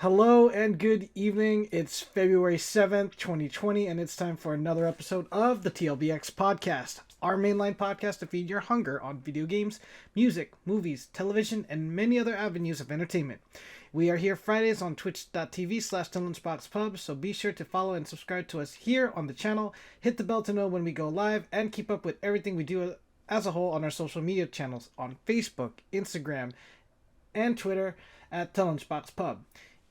Hello and good evening. It's February 7th, 2020, and it's time for another episode of the TLBX podcast, our mainline podcast to feed your hunger on video games, music, movies, television, and many other avenues of entertainment. We are here Fridays on twitch.tv/Teh Lunchbox Pub, so be sure to follow and subscribe to us here on the channel, hit the bell to know when we go live, and keep up with everything we do as a whole on our social media channels on Facebook, Instagram, and Twitter at Teh Lunchbox Pub.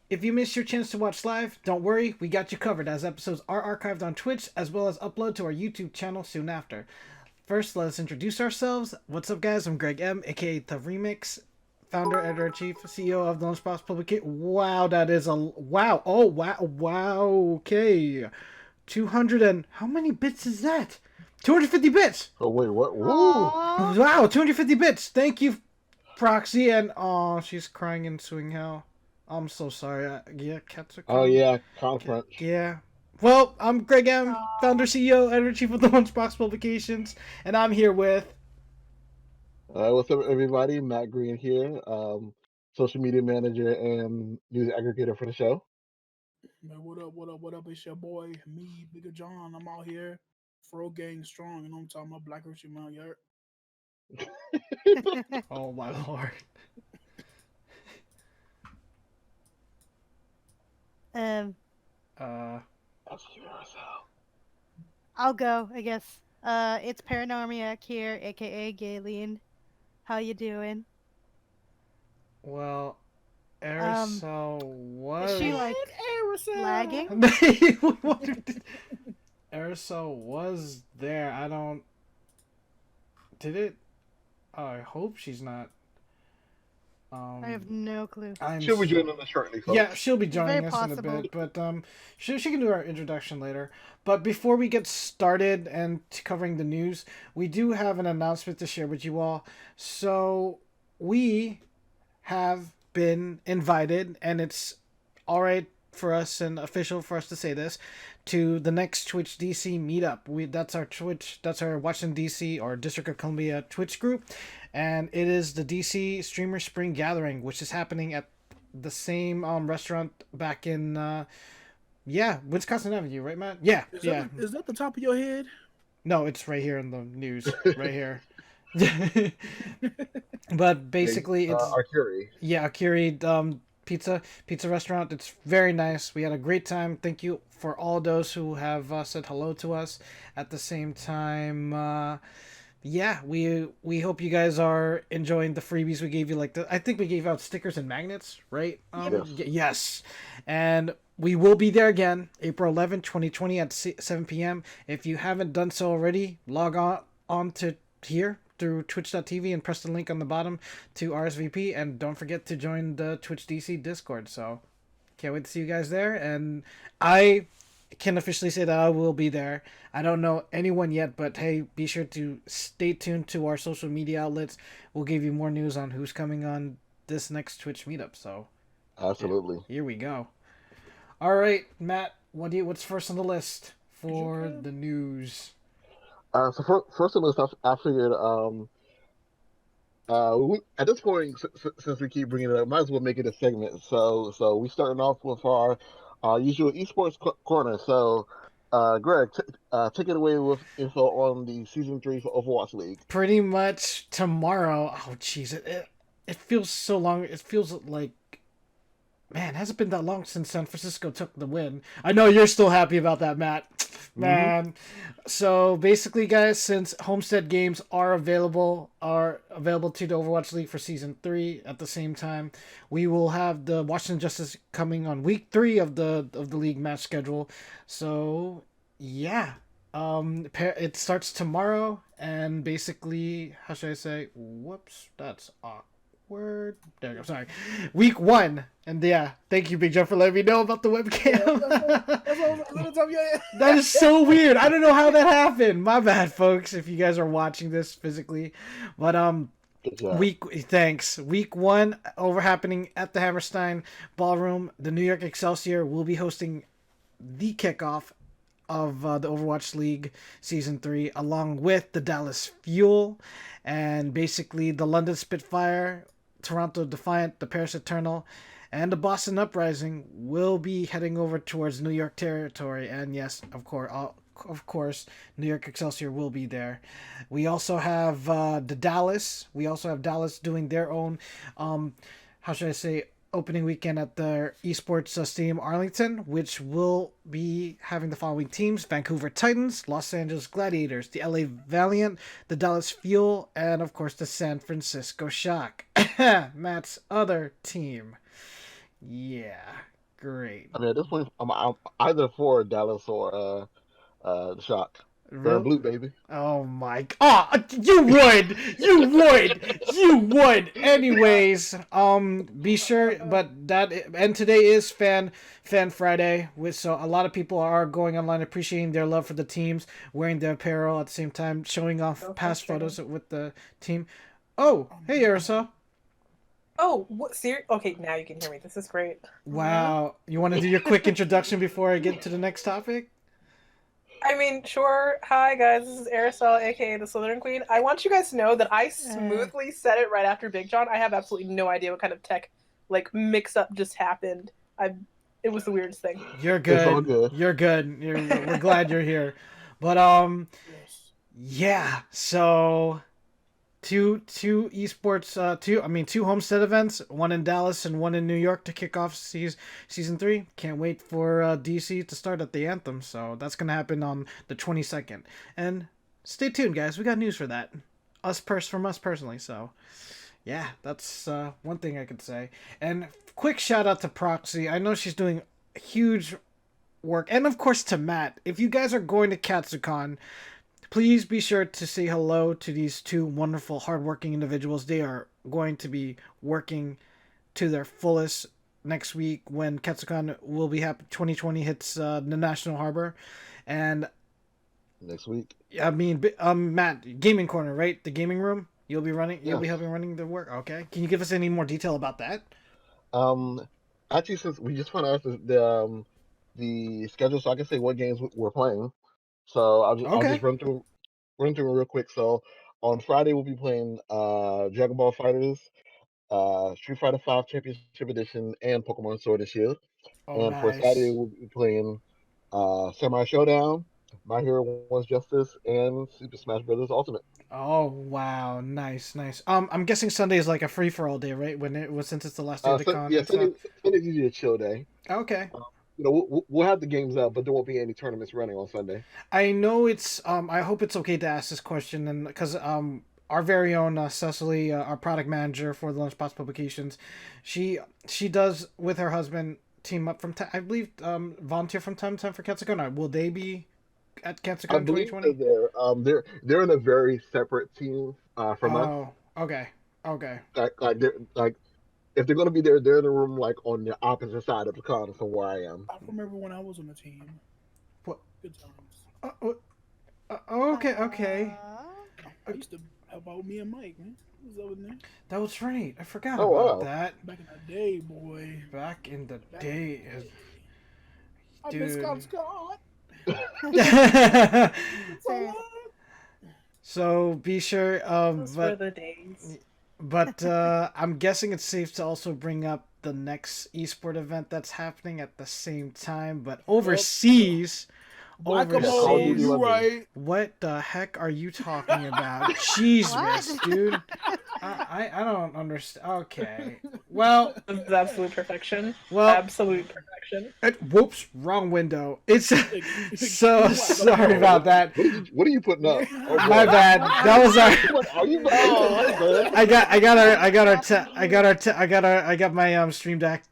If you missed your chance to watch live, don't worry, we got you covered as episodes are archived on Twitch as well as uploaded to our YouTube channel soon after. First, let us introduce ourselves. What's up, guys? I'm Greg M, aka The Remix, founder, editor-in-chief, CEO of the Lunchbox Publications. Wow, that is a... Wow. Oh, wow. Okay. 200 and... How many bits is that? 250 bits! Oh, wait, what? Woo! Wow, 250 bits! Thank you, Proxy, and... Oh, she's crying and suing hell. I'm so sorry. Yeah, cats are Oh, yeah, conference. Yeah. Well, I'm Greg M, founder, CEO, editor-in-chief of the Lunchbox Publications, and I'm here with... What's up, everybody? Matt Green here, social media manager and news aggregator for the show. Man, what up? It's your boy, me, Bigger John. I'm out here, Fro Gang Strong, you know what I'm talking about? Black History Month, you Oh, my Lord. That's you, Erisel. I'll go, I guess. It's Paranormiac here, aka Gaylene. How you doing? Well, Erisel was... Is she like Erisel. lagging? Erisel was there. I don't... Did it? I hope she's not. I have no clue. She'll be joining us shortly, folks. Yeah, she'll be joining Very us possible. in a bit, but she can do our introduction later. But before we get started and covering the news, we do have an announcement to share with you all. So we have been invited, and it's all right for us and official for us to say this, to the next Twitch DC meetup. That's our Washington DC or District of Columbia Twitch group, and it is the DC Streamer Spring Gathering, which is happening at the same restaurant back in Wisconsin Avenue, right, Matt? Yeah. Is that the top of your head? No, it's right here in the news, right here. But basically, it's Akiri. Yeah, Akiri pizza restaurant. It's very nice. We had a great time. Thank you for all those who have said hello to us. At the same time, we hope you guys are enjoying the freebies we gave you. I think we gave out stickers and magnets, right? Yes. And we will be there again, April 11th, 2020 at 7 p.m. If you haven't done so already, log on to here through twitch.tv and press the link on the bottom to RSVP, and don't forget to join the Twitch DC Discord. So can't wait to see you guys there, and I can officially say that I will be there. I don't know anyone yet, but hey, be sure to stay tuned to our social media outlets. We'll give you more news on who's coming on this next Twitch meetup. So Absolutely. here we go. All right, Matt, what's first on the list for the news? So first on this, I figured, at this point, since we keep bringing it up, might as well make it a segment. So we starting off with our usual esports corner. So, Greg, take it away with info on the season 3 for Overwatch League. Pretty much tomorrow. Oh, jeez, it feels so long. It feels like, man, it hasn't been that long since San Francisco took the win. I know you're still happy about that, Matt. Man. Mm-hmm. So basically, guys, since Homestead games are available to the Overwatch League for Season 3 at the same time, we will have the Washington Justice coming on Week 3 of the league match schedule. So, yeah. It starts tomorrow, and basically, how should I say? Whoops, that's awkward. There you go, sorry. Week 1. And yeah, thank you, Big John, for letting me know about the webcam. That is so weird. I don't know how that happened. My bad, folks, if you guys are watching this physically. But thanks. Week 1 happening at the Hammerstein Ballroom. The New York Excelsior will be hosting the kickoff of the Overwatch League Season 3, along with the Dallas Fuel, and basically the London Spitfire, Toronto Defiant, the Paris Eternal, and the Boston Uprising will be heading over towards New York territory. And yes, of course, New York Excelsior will be there. We also have the Dallas. We also have Dallas doing their own, how should I say, opening weekend at the Esports Stadium Arlington, which will be having the following teams: Vancouver Titans, Los Angeles Gladiators, the LA Valiant, the Dallas Fuel, and of course the San Francisco Shock. Matt's other team. Yeah, great. I mean, at this point, I'm either for Dallas or the Shock. They're Real? blue, baby. Oh my! Oh, you would, you would. Anyways, be sure. But today is Fan Friday, so a lot of people are going online appreciating their love for the teams, wearing their apparel at the same time, showing off past photos with the team. Oh, hey, Erisel. Oh, what? Okay, now you can hear me. This is great. Wow, you want to do your quick introduction before I get to the next topic? I mean, sure. Hi, guys. This is Erisel, aka the Slytherin Queen. I want you guys to know that I smoothly said it right after Big John. I have absolutely no idea what kind of tech, mix-up just happened. It was the weirdest thing. You're good. It's all good. You're good. We're glad you're here. But yeah. So two esports, two Homestead events, one in Dallas and one in New York to kick off season 3. Can't wait for DC to start at the Anthem. So that's gonna happen on the 22nd. And stay tuned, guys. We got news for that. From us personally. So yeah, that's one thing I could say. And quick shout out to Proxy. I know she's doing huge work, and of course to Matt. If you guys are going to Katsucon, please be sure to say hello to these two wonderful, hardworking individuals. They are going to be working to their fullest next week when Katsucon will be happening. 2020 hits the National Harbor, and Next week. I mean, Matt, Gaming Corner, right? The gaming room. You'll be running. You'll be helping running the work. Okay. Can you give us any more detail about that? Actually, since we just found out the schedule, so I can say what games we're playing. So I'll just run through it real quick. So on Friday we'll be playing Dragon Ball Fighters, Street Fighter V Championship Edition, and Pokemon Sword and Shield. And nice. for Saturday we'll be playing Samurai Showdown, My Hero One's Justice, and Super Smash Bros. Ultimate. Oh wow, nice. I'm guessing Sunday is like a free for all day, right? Since it's the last day of the con. Yeah, Sunday's usually a chill day. Okay. We'll have the games up, but there won't be any tournaments running on Sunday. I know it's. I hope it's okay to ask this question, and because our very own Cecily, our product manager for the Lunchbox Publications, she does with her husband team up I believe volunteer from time to time for Katsucon. Will they be at Katsucon 2020? They're in a very separate team from us. Oh, okay. Like if they're gonna be there, they're in the room on the opposite side of the con from where I am. I remember when I was on the team. What? Good times. Okay. I used to help out me and Mike, man. What was up with that? That was right. I forgot Oh, about wow. that. Back in the day, boy. Back in the day. I miss Scott. So be sure. Those were the days. But I'm guessing it's safe to also bring up the next esport event that's happening at the same time, but overseas. Overseas. You right. What the heck are you talking about? Jeez, dude. I don't understand. Okay. Well, This is absolute perfection. Well, Absolute perfection. whoops, wrong window. It's so sorry about that. What are you putting up? Oh, My bad. That was our. Are you? I got my Stream Deck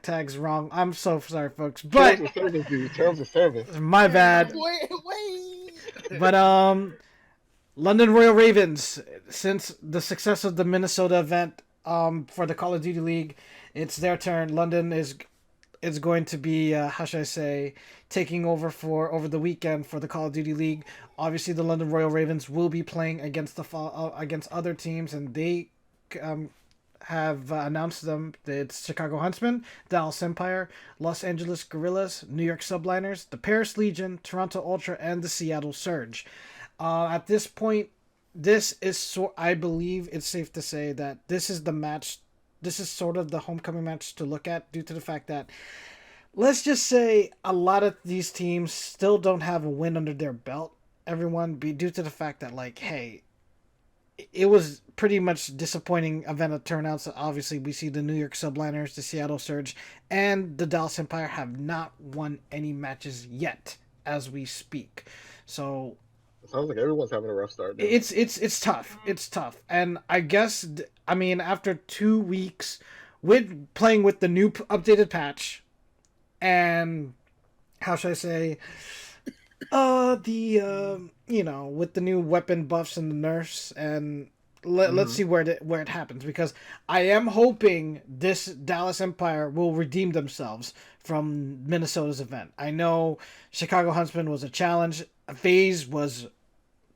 tags wrong. I'm so sorry, folks. But terms of service. My bad. Wait. But London Royal Ravens, since the success of the Minnesota event for the Call of Duty League, it's their turn. London is going to be how should I say, taking over the weekend for the Call of Duty League. Obviously, the London Royal Ravens will be playing against other teams, and they have announced them. It's Chicago Huntsmen, Dallas Empire, Los Angeles Guerrillas, New York Subliners, the Paris Legion, Toronto Ultra, and the Seattle Surge. At this point, I believe it's safe to say that this is the match this is sort of the homecoming match to look at due to the fact that, let's just say, a lot of these teams still don't have a win under their belt. Everyone, due to the fact that, like, hey, it was pretty much disappointing event of turnouts. Obviously, we see the New York Subliners, the Seattle Surge, and the Dallas Empire have not won any matches yet as we speak. So It sounds like everyone's having a rough start. Then. it's tough. It's tough. And I guess, I mean, after 2 weeks with playing with the new updated patch, and how should I say, with the new weapon buffs and the nerfs, and let's see where it happens, because I am hoping this Dallas Empire will redeem themselves from Minnesota's event. I know Chicago Huntsman was a challenge. FaZe was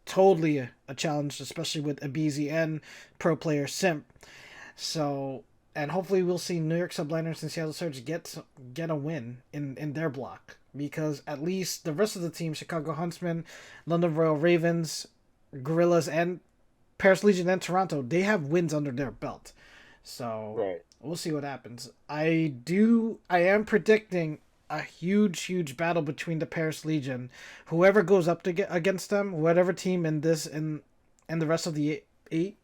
totally a challenge, especially with Abizi and pro player Simp. So, and hopefully we'll see New York Subliners and Seattle Surge get a win in their block. Because at least the rest of the team, Chicago Huntsmen, London Royal Ravens, Gorillas, and Paris Legion and Toronto, they have wins under their belt. So We'll see what happens. I am predicting a huge battle between the Paris Legion. Whoever goes up against them, whatever team in this and the rest of the 8,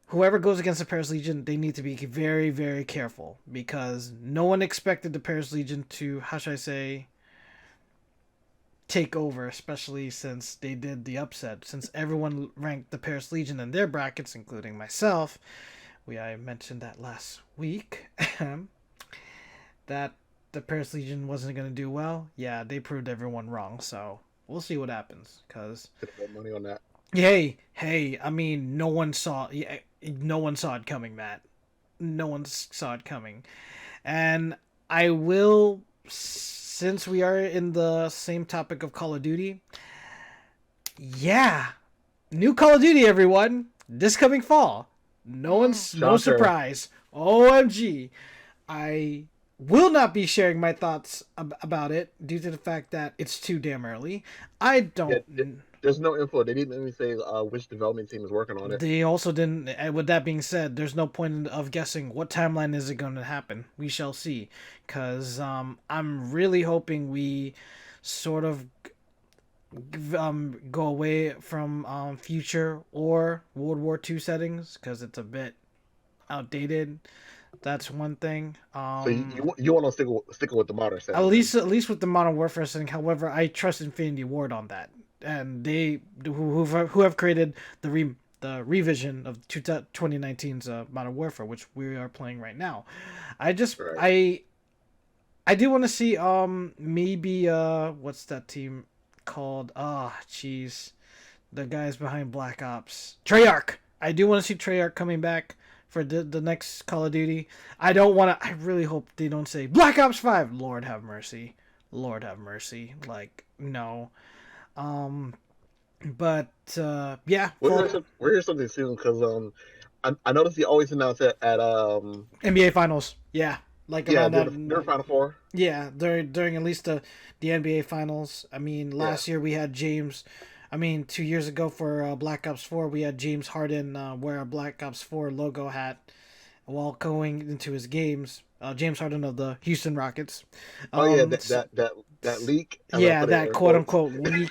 whoever goes against the Paris Legion, they need to be very, very careful, because no one expected the Paris Legion to, how should I say, take over, especially since they did the upset. Since everyone ranked the Paris Legion in their brackets, including myself, I mentioned that last week, that the Paris Legion wasn't going to do well. Yeah, they proved everyone wrong, so we'll see what happens. Cause money on that. Hey, I mean, no one saw it coming, Matt. No one saw it coming. And I will, since we are in the same topic of Call of Duty, new Call of Duty, everyone, this coming fall. No surprise. OMG. I will not be sharing my thoughts about it due to the fact that it's too damn early. I don't... There's no info. They didn't even say which development team is working on it. They also didn't. With that being said, there's no point of guessing what timeline is it going to happen. We shall see. Because I'm really hoping we sort of go away from future or World War II settings, because it's a bit outdated. That's one thing. So you want to stick with the modern setting? At least with the Modern Warfare setting. However, I trust Infinity Ward on that, and they who have created the revision of 2019's Modern Warfare, which we are playing right now. I do want to see maybe what's that team called? The guys behind Black Ops, Treyarch. I do want to see Treyarch coming back for the next Call of Duty. I really hope they don't say Black Ops 5. Lord have mercy. Like, no. But yeah. We'll hear something soon, because I noticed they always announce it at NBA Finals. Yeah. Like around their Final Four. Yeah, during at least the NBA Finals. I mean, last year we had James. 2 years ago for Black Ops 4, we had James Harden wear a Black Ops 4 logo hat while going into his games. James Harden of the Houston Rockets. That leak. That quote unquote leak.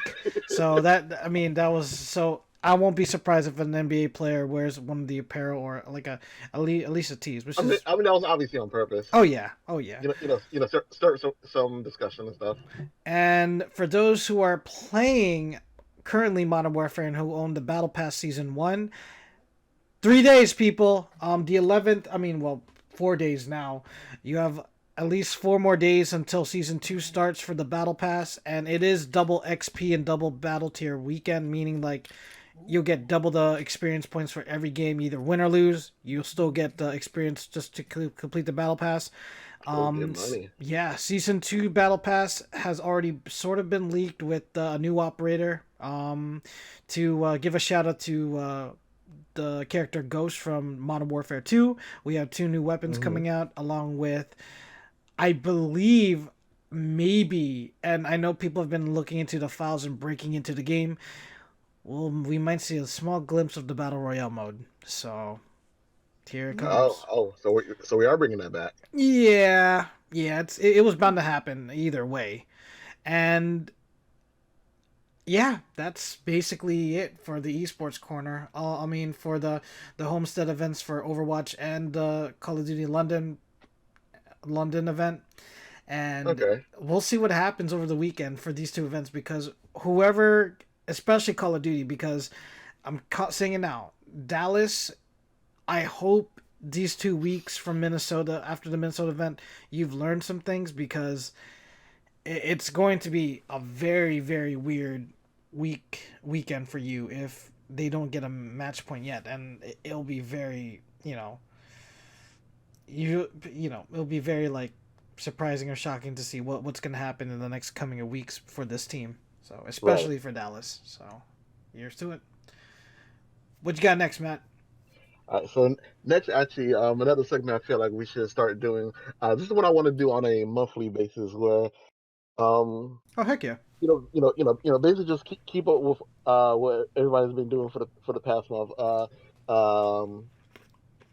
So that was so. I won't be surprised if an NBA player wears one of the apparel, or like at least a tees. That was obviously on purpose. Oh yeah. Start some discussion and stuff. And for those who are playing currently Modern Warfare and who own the Battle Pass Season 1, 3 days, people. The 11th. 4 days now. You have at least 4 more days until Season 2 starts for the Battle Pass, and it is double XP and double Battle Tier weekend, meaning like you'll get double the experience points for every game, either win or lose. You'll still get the experience just to complete the Battle Pass. Season 2 Battle Pass has already sort of been leaked with a new operator. To give a shout out to the character Ghost from Modern Warfare 2. We have 2 new weapons coming out, along with, I believe, maybe, and I know people have been looking into the files and breaking into the game. Well, we might see a small glimpse of the Battle Royale mode. So Here it Oh, comes. so we are bringing that back. Yeah, it was bound to happen either way, and yeah, that's basically it for the esports corner. I mean, for the Homestead events for Overwatch and the Call of Duty London event, and Okay. we'll see what happens over the weekend for these two events because whoever, especially Call of Duty, because saying it now, Dallas. I hope these 2 weeks from Minnesota after the Minnesota event, you've learned some things because it's going to be a very very weird weekend for you if they don't get a match point yet, and it'll be very it'll be very like surprising or shocking to see what's going to happen in the next coming of weeks for this team. So Right. especially for Dallas. So here's to it. What you got next, Matt? All right. So next, actually, another segment I feel like we should start doing. This is what I want to do on a monthly basis, where um, Oh heck yeah! basically just keep up with what everybody's been doing for the past month.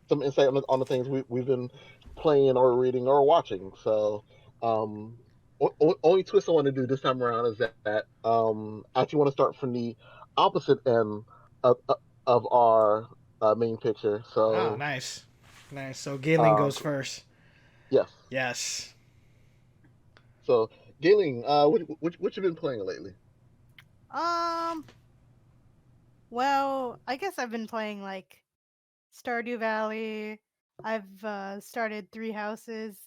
Some insight on the things we've been playing or reading or watching. So, only twist I want to do this time around is that I actually want to start from the opposite end of of our main picture. Oh So, nice, nice. So Gaylene uh, goes first. yes. Yes. So, Gaylene, what you been playing lately? Um, well, I guess I've been playing like Stardew Valley. I've started Three Houses.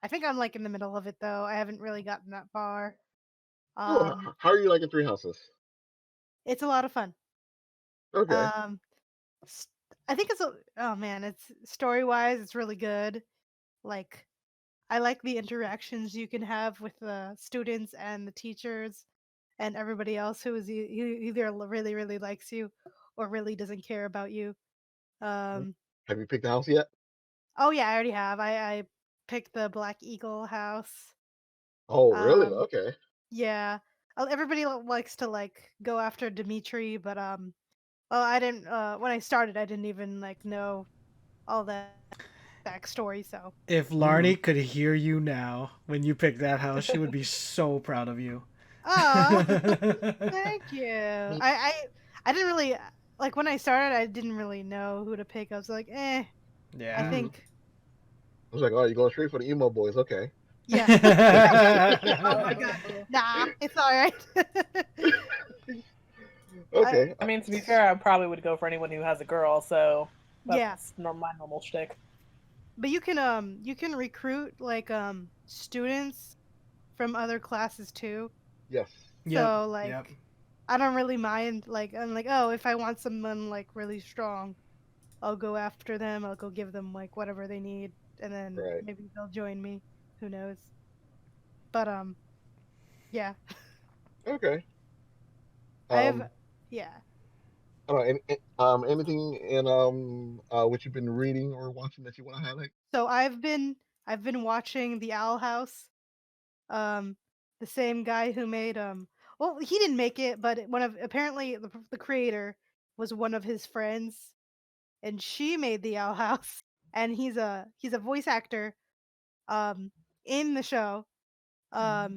I think I'm like in the middle of it though. I haven't really gotten that far. Oh, Um, how are you liking Three Houses? it's a lot of fun. Okay. Um, s- I think oh man, it's story wise, it's really good. Like I like the interactions you can have with the students and the teachers and everybody else who either really really likes you or really doesn't care about you. Um, Have you picked the house yet? oh yeah, I already have. I picked the Black Eagle house. Oh, really? Um, Okay. yeah. Everybody likes to like go after Dimitri, but well, I didn't. When I started, I didn't even like know all that backstory. So, If Hmm. Larnie could hear you now when you picked that house, she would be so proud of you. oh, thank you. I didn't really like when I started. I didn't really know who to pick. I was like, I Yeah. Hmm. think, I was like, oh, you're going straight for the emo boys. Okay. yeah. Oh my god, nah, it's all right. I, Okay. I mean, to be fair, I probably would go for anyone who has a girl, so yeah, that's my normal shtick. but you can recruit like students from other classes too. Yes. Yep. So Yep. like I don't really mind like I'm like, oh, if I want someone like really strong, I'll go after them. I'll go give them like whatever they need and then Right. maybe they'll join me. Who knows? But yeah. Okay. I have Um. yeah. I don't know, anything in what you've been reading or watching that you want to highlight? So I've been watching The Owl House. Um the same guy who made well, he didn't make it, but one of apparently the creator was one of his friends and she made the Owl House and he's a voice actor um in the show.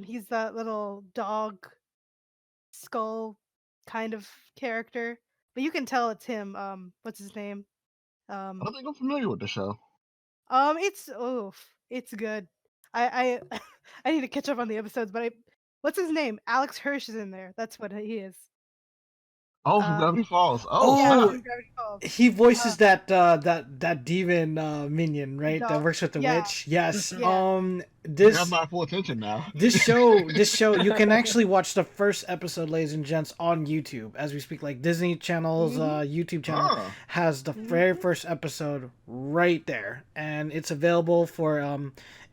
He's that little dog skull kind of character, but you can tell it's him. What's his name? I Um don't think I'm familiar with the show. it's it's good. I I need to catch up on the episodes, but what's his name? Alex Hirsch is in there. That's what he is. Oh, from Um Gravity Falls. Oh, yeah, Oh, snap. from Gravity Falls. he Uh voices that demon minion, the right? That dog. works with the Yeah, witch. Yes. yeah. You have This my full attention now. this show you can actually watch the first episode, ladies and gents, on YouTube as we speak. Like Disney Channel's Mhm. YouTube channel Huh. has the very Mhm. first episode right there, and it's available for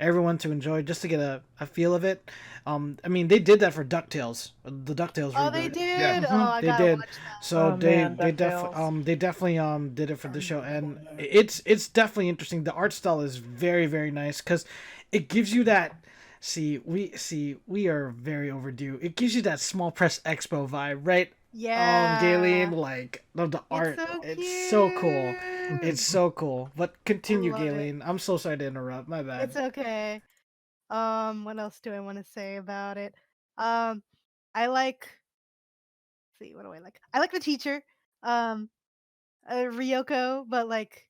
everyone to enjoy just to get a feel of it. I mean, they did that for DuckTales, the DuckTales Oh, they reboot. Yes. did. Oh, Hmm I they gotta did. watch that. So Oh man, DuckTales. they definitely did it for I the show, remember and that. it's definitely interesting. The art style is very very nice because it gives you that. We are very overdue. It gives you that small press expo vibe, right? Yeah. Gaylene, like love the It's art. so It's so cool. cute. It's so cool. But continue, love it. Gaylene. I'm so sorry to interrupt. My bad. It's okay. What else do I want to say about it? I like. Let's see, what do I like? I like the teacher, Ryoko, but like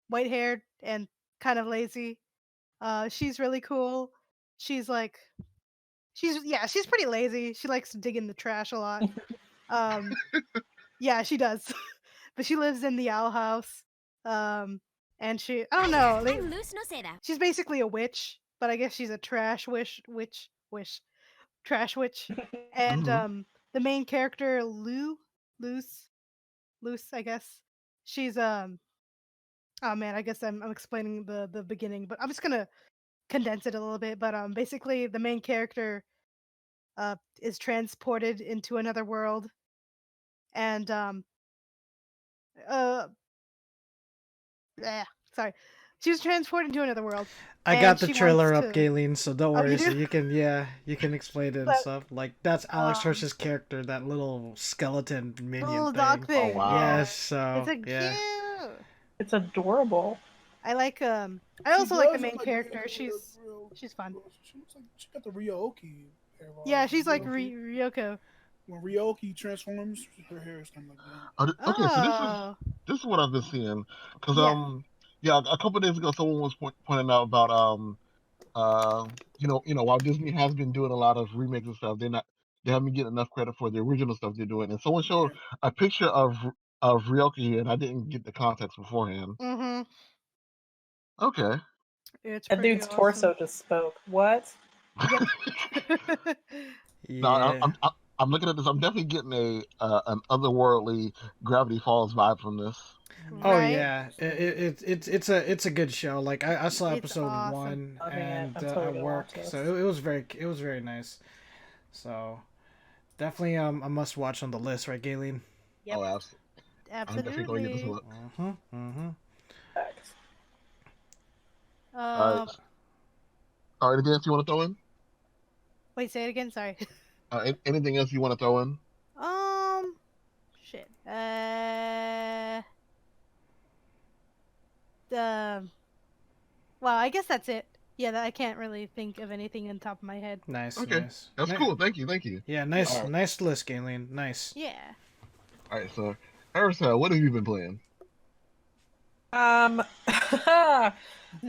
white haired and kind of lazy. She's really cool. She's like, she's pretty lazy. She likes to dig in the trash a lot. Yeah, she does. But she lives in the owl house. And I don't know. She's basically a witch, but I guess she's a trash trash witch. And the main character, Luce, I guess. She's oh man, I guess I'm explaining the beginning, but I'm just gonna condense it a little bit. But basically, the main character is transported into another world, and uh sorry, she was transported into another world. I and got the she trailer wants up, to- Gaylene, so don't Oh, you worry. So do? you can explain it and But, stuff. Like that's Alex um, Hirsch's character, that little skeleton minion little thing. dog thing. wow. Yeah. Yes, so It's a yeah. cute. It's adorable. I like I She also like the does main look like character. real- She's fun. She looks like she got the Ryoki hair. Yeah, she's like Ryoki. Ryoko. When Ryoki transforms, her hair is kind of like that. Okay, so Oh. this is what I've been seeing because Yeah. yeah, a couple days ago someone was pointing out about while Disney has been doing a lot of remakes and stuff, they haven't been getting enough credit for the original stuff they're doing. And someone showed a picture of Ryoki, and I didn't get the context beforehand. Mm-hmm. Okay. It's That pretty dude's awesome. torso just spoke. What? Yep. No, Yeah. I'm looking at this. I'm definitely getting an otherworldly Gravity Falls vibe from this. Oh Right? yeah, it's a good show. Like I saw It's episode awesome. one Loving it. and I'm totally at gonna work, watch this. so it was very nice. So definitely a must watch on the list, right, Gaylene? Yep. Oh, absolutely. I'm definitely going to get this Absolutely. one. Mm-hmm. Facts. All right, anything else you want to throw in? Wait, say it again. Sorry. Anything else you want to throw in? Shit. Well, I guess that's it. Yeah, I can't really think of anything on top of my head. Nice, Okay, nice. that's cool. Thank you. Yeah, nice, Alright. nice list, Gaylene. Nice. Yeah. All right, so Erisel, what have you been playing? What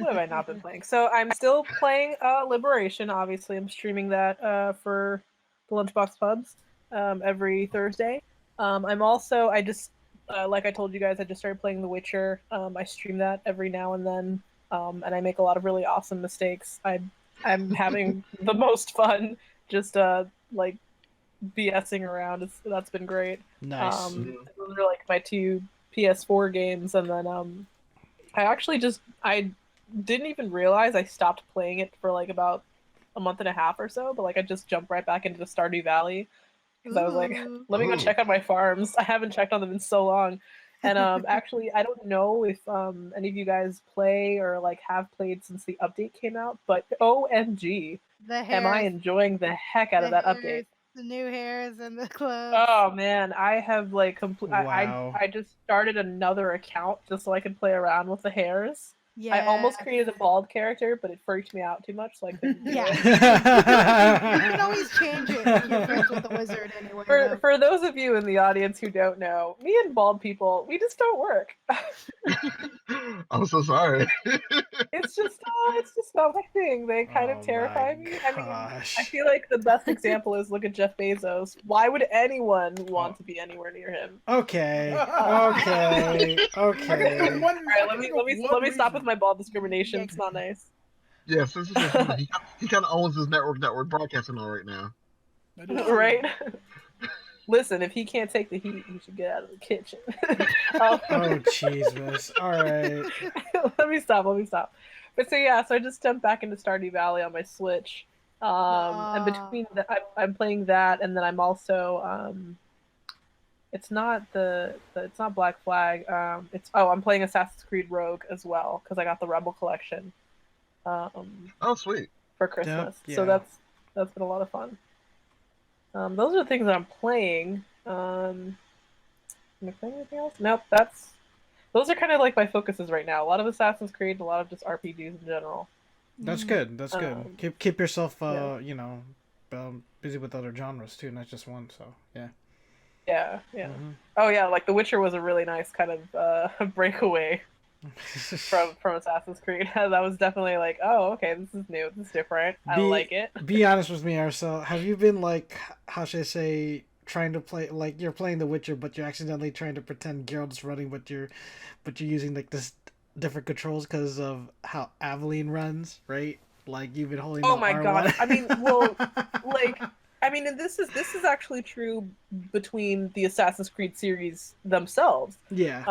have I not been playing? So I'm still playing Liberation. Obviously, I'm streaming that for the Lunchbox Pubs every Thursday. I'm also like I told you guys, I just started playing The Witcher. I stream that every now and then, and I make a lot of really awesome mistakes. I'm having the most fun just like BSing around. That's been great. Nice. Those are like my two PS4 games, and then I didn't even realize I stopped playing it for like about a month and a half or so, but like I just jumped right back into the Stardew Valley because I was like, let me go check out my farms. I haven't checked on them in so long. And actually, I don't know if any of you guys play or like have played since the update came out, but OMG, am I enjoying the heck out of that update? The new hairs and the clothes. Oh man, I have like Wow. I just started another account just so I could play around with the hairs. Yeah. I almost created a bald character, but it freaked me out too much, so I couldn't do Yeah. it. You can always change it if you're friends with the wizard anyway. though. For those of you in the audience who don't know, me and bald people, we just don't work. I'm so sorry. It's just not my thing. They kind Oh of terrify my me. I mean, gosh. I feel like the best example is look at Jeff Bezos. Why would anyone want to be anywhere near him? Okay. Okay. Okay. All right, let me stop with my bald discrimination. It's not nice. Yeah, since he kind of owns his network broadcasting on right now. Right? Listen, if he can't take the heat, he should get out of the kitchen. Oh, Jesus. All right. Let me stop. But so yeah, so I just jumped back into Stardew Valley on my Switch. And between I'm playing that, and then I'm also it's not Black Flag. I'm playing Assassin's Creed Rogue as well because I got the Rebel Collection. Oh, sweet. For Christmas. Yeah. So that's been a lot of fun. Those are the things that I'm playing. Am I playing anything else? Nope. those are kind of like my focuses right now. A lot of Assassin's Creed, a lot of just RPGs in general. That's good. That's good. Keep yourself, yeah. busy with other genres too, not just one. So yeah. Yeah. Oh yeah, like The Witcher was a really nice kind of breakaway from Assassin's Creed. That was definitely like, oh, okay, this is new, this is different. I like it. Be honest with me, Erisel. Have you been like, how should I say, trying to play like you're playing The Witcher, but you're accidentally trying to pretend Geralt's running, but you're using like this different controls because of how Aveline runs, right? Like you've been holding. Oh the my R1. god! I mean, well, like, I mean, and this is actually true between the Assassin's Creed series themselves. Yeah.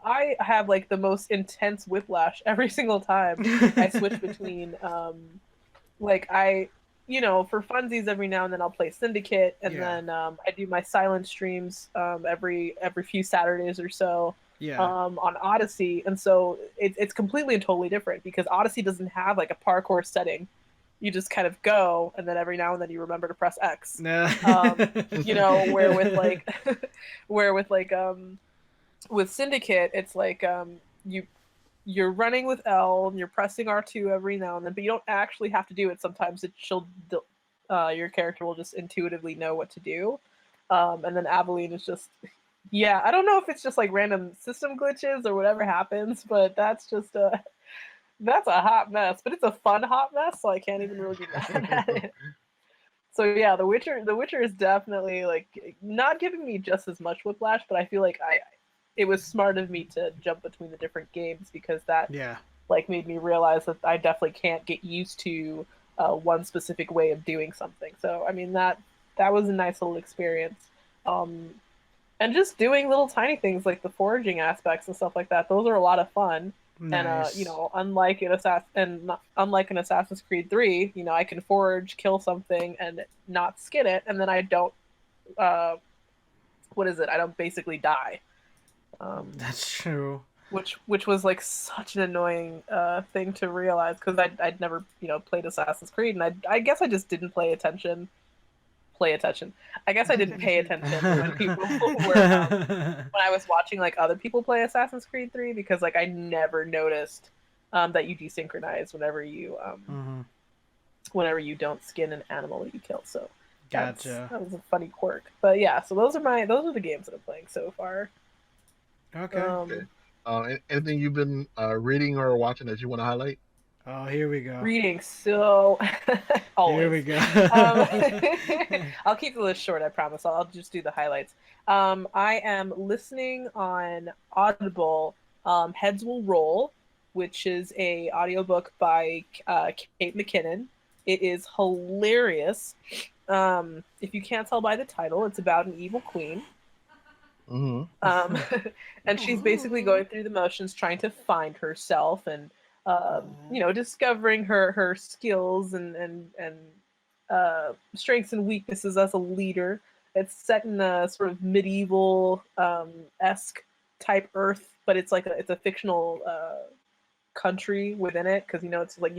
I have like the most intense whiplash every single time I switch between like for funsies every now and then I'll play Syndicate, and then I do my silent streams every few Saturdays or so on Odyssey, and so it's completely and totally different because Odyssey doesn't have like a parkour setting. You just kind of go, and then every now and then you remember to press X. Nah. Where with with Syndicate, it's like you're running with L and you're pressing R2 every now and then, but you don't actually have to do it. Sometimes your character will just intuitively know what to do. And then Aveline is just, I don't know if it's just like random system glitches or whatever happens, but that's just that's a hot mess. But it's a fun hot mess, so I can't even really be mad at it. So yeah, The Witcher is definitely like not giving me just as much whiplash, but I feel like it was smart of me to jump between the different games because that like made me realize that I definitely can't get used to one specific way of doing something. So I mean that was a nice little experience, and just doing little tiny things like the foraging aspects and stuff like that. Those are a lot of fun. Nice. And unlike an Assassin's Creed 3, I can forage, kill something, and not skin it, and then I don't. I don't basically die. That's true. Which was like such an annoying thing to realize because I'd never played Assassin's Creed, and I guess I just didn't play attention. I guess I didn't pay attention when people were when I was watching like other people play Assassin's Creed 3 because like I never noticed that you desynchronize whenever you whenever you don't skin an animal that you kill. So gotcha. That was a funny quirk. But yeah, so those are the games that I'm playing so far. Okay. Anything you've been reading or watching that you want to highlight? Oh, here we go. Reading, so always. Here we go. I'll keep the list short, I promise. I'll just do the highlights. I am listening on Audible, Heads Will Roll, which is a audiobook by Kate McKinnon. It is hilarious. If you can't tell by the title, it's about an evil queen. And she's basically going through the motions, trying to find herself and discovering her skills and strengths and weaknesses as a leader. It's set in a sort of medieval esque type Earth, but it's like it's a fictional country within it because it's like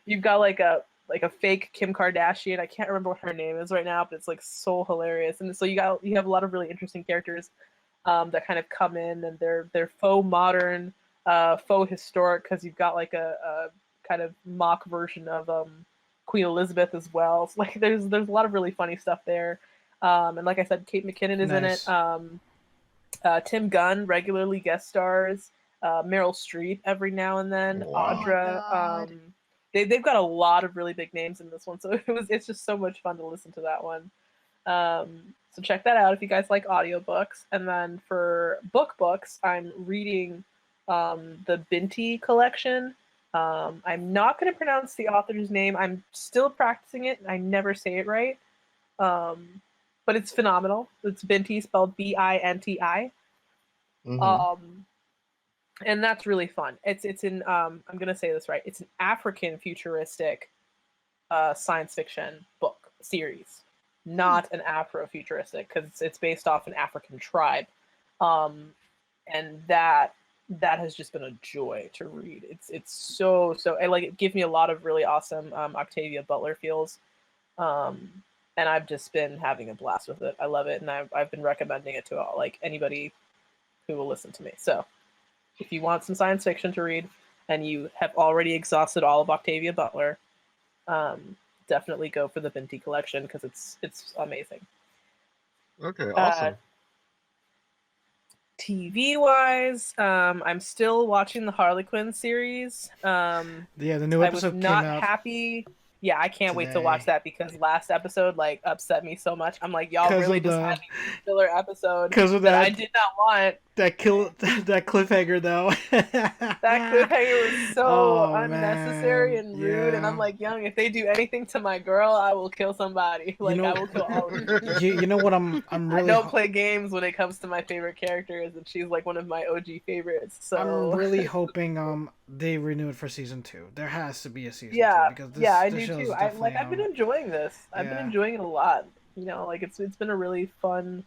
you've got like a fake Kim Kardashian. I can't remember what her name is right now, but it's like so hilarious. And so you have a lot of really interesting characters that kind of come in, and they're faux modern, faux historic, because you've got like a kind of mock version of Queen Elizabeth as well. So like there's a lot of really funny stuff there. And like I said, Kate McKinnon is in it. Tim Gunn regularly guest stars. Meryl Streep every now and then. Wow. Audra. They've got a lot of really big names in this one, so it's just so much fun to listen to that one. So check that out if you guys like audiobooks. And then for books, I'm reading the Binti collection. I'm not going to pronounce the author's name. I'm still practicing it, and I never say it right. But it's phenomenal. It's Binti, spelled Binti. And that's really fun. It's in I'm gonna say this right. It's an African futuristic science fiction book series, not an Afro-futuristic, because it's based off an African tribe, and that has just been a joy to read. It's so I like it. Gives me a lot of really awesome Octavia Butler feels, and I've just been having a blast with it. I love it, and I've been recommending it to anybody who will listen to me. So. if you want some science fiction to read and you have already exhausted all of Octavia Butler, definitely go for the Binti collection because it's amazing. Okay, awesome. TV wise, I'm still watching the Harley Quinn series. Yeah, the new episode I was not came out. happy. Yeah, I can't wait to today. watch that because last episode like upset me so much. I'm like, y'all 'Cause really of just the- had me in a filler episode 'cause of that I that- did not want. That cliffhanger though. That cliffhanger was so Oh, unnecessary man. and rude, and I'm Yeah. like, young, if they do anything to my girl, I will kill somebody. Like know- I will kill all of them. you know what I'm I really don't play games when it comes to my favorite characters, and she's like one of my OG favorites. So I'm really hoping they renew it for season 2. There has to be a season 2 yeah, because this, yeah, I this do show is too. definitely, I've been enjoying this. I've been yeah. enjoying it a lot. You know, like it's been a really fun,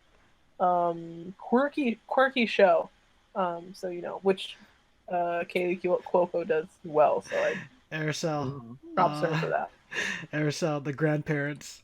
quirky show. So you know, which Kaylee Cuoco does well. So I Erisel. props her for that. Erisel, the grandparents.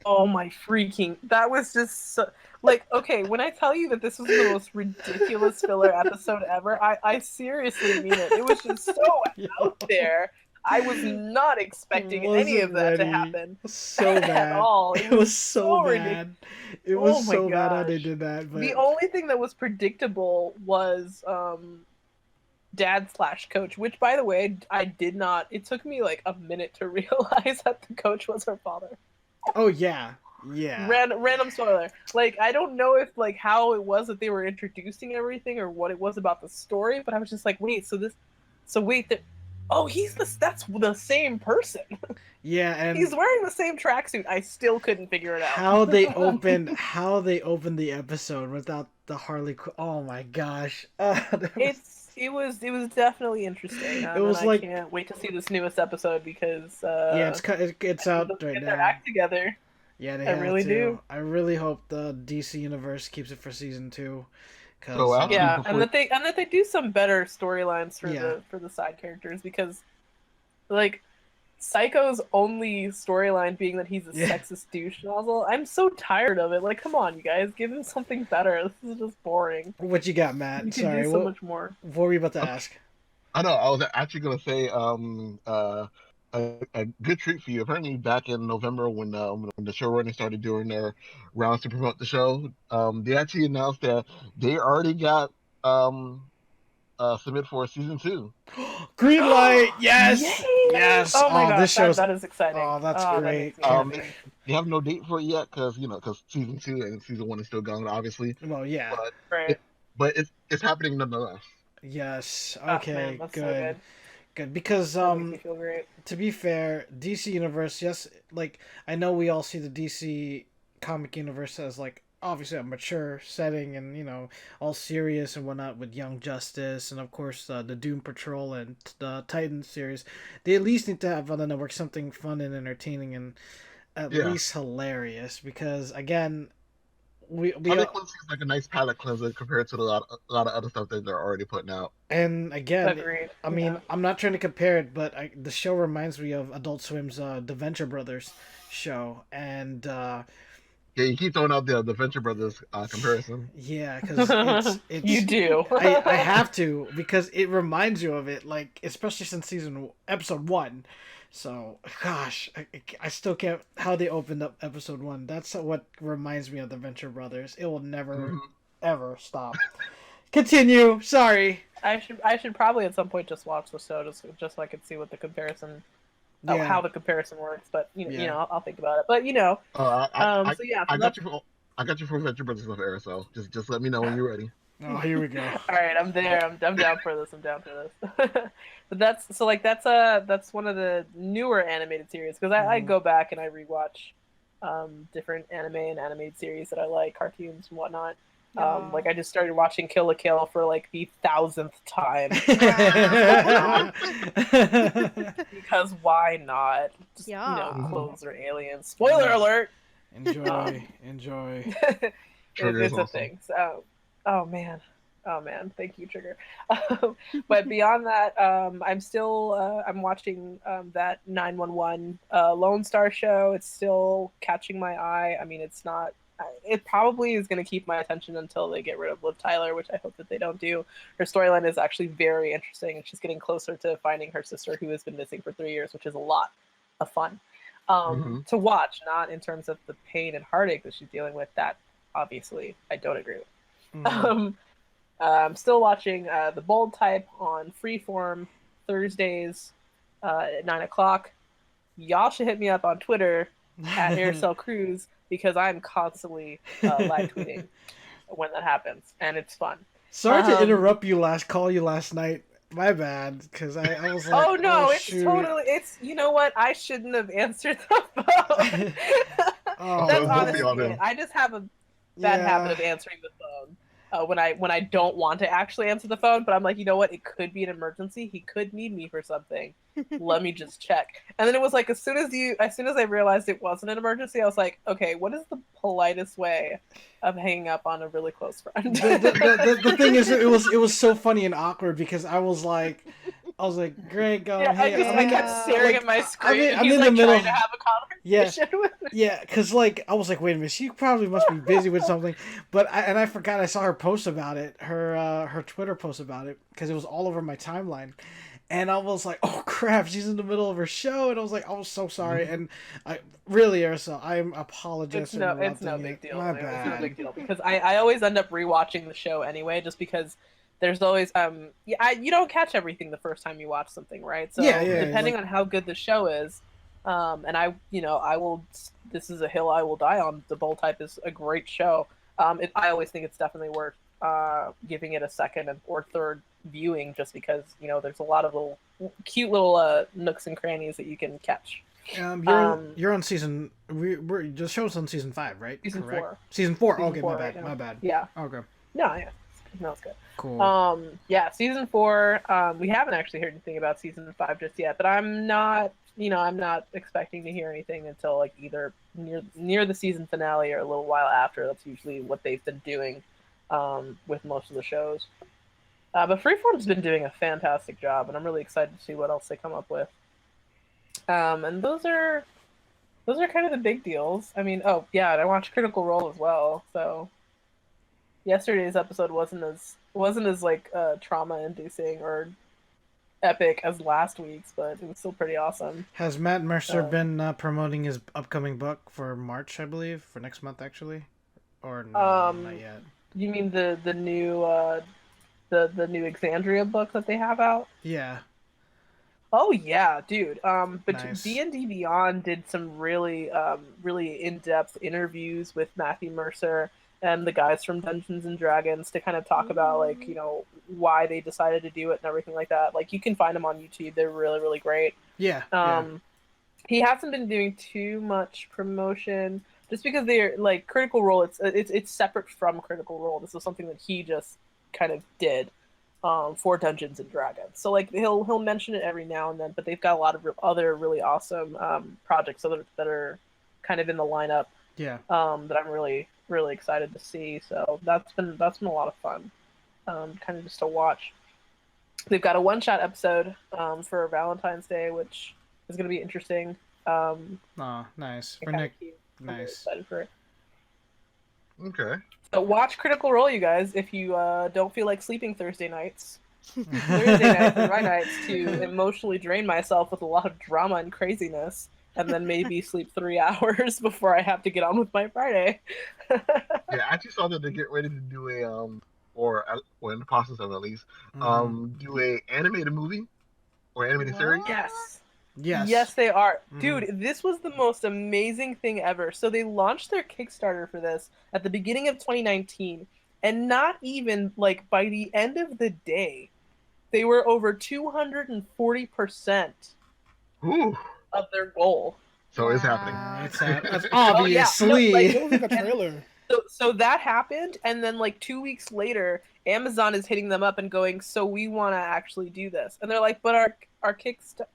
Oh my freaking! That was just so, like, okay. When I tell you that this was the most ridiculous filler episode ever, I seriously mean it. It was just so out there. I was not expecting any of that to happen. So bad. At all. It was so bad. It was Oh my so bad how they gosh. did that. But The only thing that was predictable was dad/coach, which by the way, I did not. It took me like a minute to realize that the coach was her father. oh yeah. Yeah. Random spoiler. Like I don't know if like how it was that they were introducing everything or what it was about the story, but I was just like, wait, that's the same person. Yeah, and He's wearing the same tracksuit. I still couldn't figure it out. how they opened the episode without the Harley oh my gosh. It was definitely interesting. It was and like- I can't wait to see this newest episode because yeah, it's out let's right get now. their act together. Yeah, they I have really to. do. I really hope the DC universe keeps it for season 2. 'Cause, So after- Yeah, before- and that they do some better storylines for Yeah. the side characters because like Psycho's only storyline being that he's a Yeah. sexist douche nozzle. I'm so tired of it. Like, come on, you guys, give him something better. This is just boring. what you got, Matt? You can Sorry, do so what much more. were we about to ask? I know. I was actually gonna say, a good treat for you. Apparently, back in November, when the showrunners started doing their rounds to promote the show, they actually announced that they already got submit for season 2. Green light, yes, Yay! yes. Oh my gosh, this show's that is exciting. Oh, that's that great. makes me happy. They have no date for it yet because season 2 and season 1 is still going, obviously. well, yeah, Right. But it's happening nonetheless. yes. Ah, Okay, man, that's so good, good. good. Because That makes me feel great. to be fair, DC Universe, yes, like I know we all see the DC comic universe as like obviously a mature setting and all serious and whatnot with Young Justice and of course the Doom Patrol and the Titan series. They at least need to have on the network something fun and entertaining and at Yeah. least hilarious because again we Harley Quinn seems like a nice palate cleanser compared to a lot of other stuff that they're already putting out. and again Agreed. I mean Yeah. I'm not trying to compare it but the show reminds me of Adult Swim's The Venture Brothers show and Yeah, you keep throwing out the Venture Brothers comparison. yeah, because it's You do. I have to because it reminds you of it, like especially since episode 1. So, gosh, I still can't how they opened up episode 1. That's what reminds me of the Venture Brothers. It will never ever stop. Continue. Sorry. I should probably at some point just watch the show just so I could see what the comparison Yeah. how the comparison works. But you Yeah. know I'll think about it. But I so yeah. got that's- you for Venture Brothers of Erisel. Just let me know when you're ready. Oh, here we go. All right, I'm there. I'm down for this. I'm down for this. But that's one of the newer animated series because I go back and I rewatch different anime and animated series that I like, cartoons and whatnot. Like I just started watching Kill la Kill for like the 1000th time because why not? Just, Yeah. clothes are aliens. Spoiler alert. enjoy. Trigger is It's a awesome. thing. So, oh man, thank you, Trigger. But beyond that, I'm still I'm watching that 911 Lone Star show. It's still catching my eye. I mean, it's not it probably is going to keep my attention until they get rid of Liv Tyler, which I hope that they don't do. Her storyline is actually very interesting, and she's getting closer to finding her sister who has been missing for 3 years, which is a lot of fun to watch, not in terms of the pain and heartache that she's dealing with. That obviously I don't agree with. I'm still watching The Bold Type on Freeform Thursdays at 9 o'clock. Y'all should hit me up on Twitter at Erisel Cruz, because I'm constantly live tweeting when that happens, and it's fun. Sorry to interrupt you call you last night. My bad, because I was like, oh no, it's shoot. totally, you know what? I shouldn't have answered the phone. That's honestly it. I just have a bad habit of answering the phone when I don't want to actually answer the phone, but I'm like, you know what? It could be an emergency. He could need me for something. Let me just check. And then it was like, as soon as I realized it wasn't an emergency, I was like, okay, what is the politest way of hanging up on a really close friend? The thing is, it was so funny and awkward, because I was like, Greg, I kept staring at my screen. I'm He's in like the middle. trying to have a conversation with me. Yeah, because like I was like, wait a minute, she probably must be busy with something. But I forgot I saw her post about it, her Twitter post about it, because it was all over my timeline. And I was like, oh crap, she's in the middle of her show. And I was like, I was so sorry. And I really, Erisel, I'm apologizing. It's no big deal. My bad. It's no big deal, because I always end up rewatching the show anyway, just because there's always you don't catch everything the first time you watch something, right? So depending on how good the show is, and I will. This is a hill I will die on. The Bold Type is a great show. I always think it's definitely worth giving it a second or third viewing, just because there's a lot of cute little nooks and crannies that you can catch. You're on season. We're the show's on season 5, right? Season 4. Season 4. Season okay, 4 my bad. Yeah. Okay. No, it's good. Cool. Season 4. We haven't actually heard anything about season 5 just yet, but I'm not expecting to hear anything until like either near the season finale or a little while after. That's usually what they've been doing with most of the shows. But Freeform's been doing a fantastic job, and I'm really excited to see what else they come up with. And those are kind of the big deals. I mean, and I watched Critical Role as well. So yesterday's episode wasn't as like trauma-inducing or epic as last week's, but it was still pretty awesome. Has Matt Mercer been promoting his upcoming book for March, I believe, for next month actually, or no, not yet? You mean the new the new Exandria book that they have out? Yeah. Oh yeah, dude. But Nice. D&D Beyond did some really in-depth interviews with Matthew Mercer and the guys from Dungeons and Dragons to kind of talk about like why they decided to do it and everything like that. Like, you can find them on YouTube. They're really, really great. Yeah. He hasn't been doing too much promotion just because they're like Critical Role. It's separate from Critical Role. This is something that he just kind of did for Dungeons and Dragons. So like he'll mention it every now and then, but they've got a lot of other really awesome projects that are kind of in the lineup. Yeah. That I'm really, really excited to see. So that's been a lot of fun. Kind of just to watch. They've got a one-shot episode for Valentine's Day, which is going to be interesting. Oh, nice. For Nick. I'm really Nice. excited for it. Okay. So watch Critical Role, you guys, if you don't feel like sleeping Thursday nights. Thursday nights are my nights to emotionally drain myself with a lot of drama and craziness, and then maybe sleep 3 hours before I have to get on with my Friday. Yeah, I actually saw that they get ready to do or in the process of at least, do a animated movie or animated series. Yes, they are. Dude, this was the most amazing thing ever. So they launched their Kickstarter for this at the beginning of 2019, and not even like by the end of the day, they were over 240% of their goal. So it's happening. It's obviously. It was like a trailer. So that happened, and then like 2 weeks later, Amazon is hitting them up and going, so we want to actually do this. And they're like, but our Kickstarter...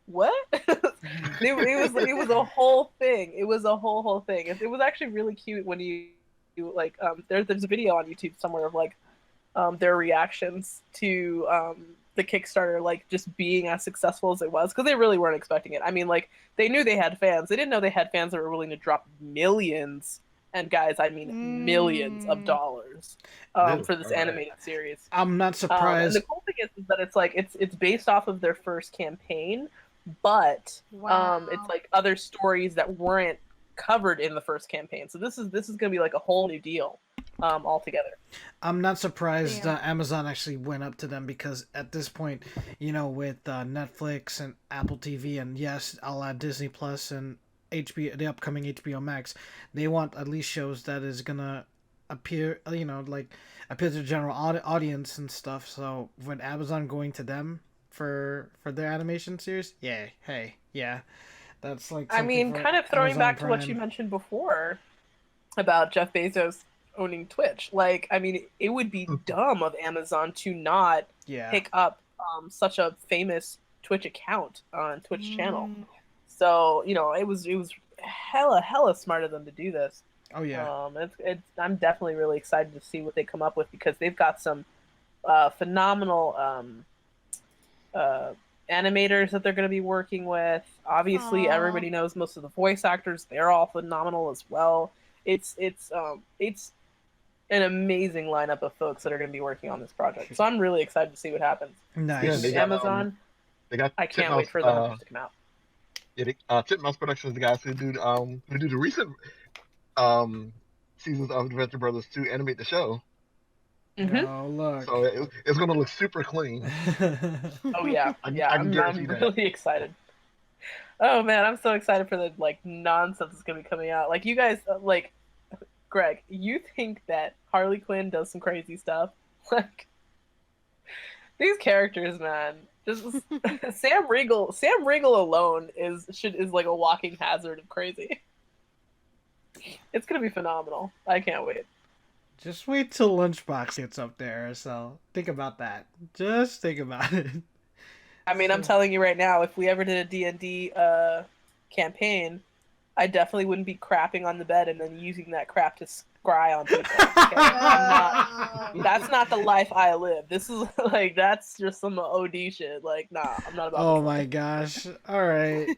What? it was a whole thing. It was a whole thing. It was actually really cute when you like there's a video on YouTube somewhere of like their reactions to the Kickstarter like just being as successful as it was, because they really weren't expecting it. I mean, like, they knew they had fans. They didn't know they had fans that were willing to drop millions and guys, I mean millions of dollars for this animated series. I'm not And surprised. the cool thing is that it's like it's based off of their first campaign, but it's like other stories that weren't covered in the first campaign. So this is going to be like a whole new deal altogether. I'm not surprised Amazon actually went up to them, because at this point, you know, with Netflix and Apple TV, and yes, I'll add Disney Plus and HBO, the upcoming HBO Max, they want at least shows that is gonna appear, you know, like appeal to the general audience and stuff. So with Amazon going to them for their animation series, that's like, I mean, kind of throwing back to what you mentioned before about Jeff Bezos owning Twitch. Like, I mean, it would be dumb of Amazon to not pick up such a famous Twitch account on Twitch channel. So, you know, it was hella smart of them to do this. Oh yeah. I'm definitely really excited to see what they come up with, because they've got some phenomenal animators that they're going to be working with. Obviously, everybody knows most of the voice actors; they're all phenomenal as well. It's an amazing lineup of folks that are going to be working on this project. So I'm really excited to see what happens. Nice. Yeah, Amazon. I can't wait for the numbers to come out. Yeah, Titmouse Productions, the guys who do the recent seasons of Adventure Brothers to animate the show. Oh look. So it's gonna look super clean. Oh yeah, I'm really excited. Oh man, I'm so excited for the like nonsense that's gonna be coming out. Like you guys, like Greg, you think that Harley Quinn does some crazy stuff? Like these characters, man. Just Sam Riegel alone is like a walking hazard of crazy. It's gonna be phenomenal. I can't wait. Just wait till Lunchbox gets up there, so think about that. Just think about it. I mean, I'm telling you right now, if we ever did a D&D campaign, I definitely wouldn't be crapping on the bed and then using that crap to scry on people. Okay? That's not the life I live. This is like, that's just some OD shit. Like, nah, I'm not about Oh my gosh. All right.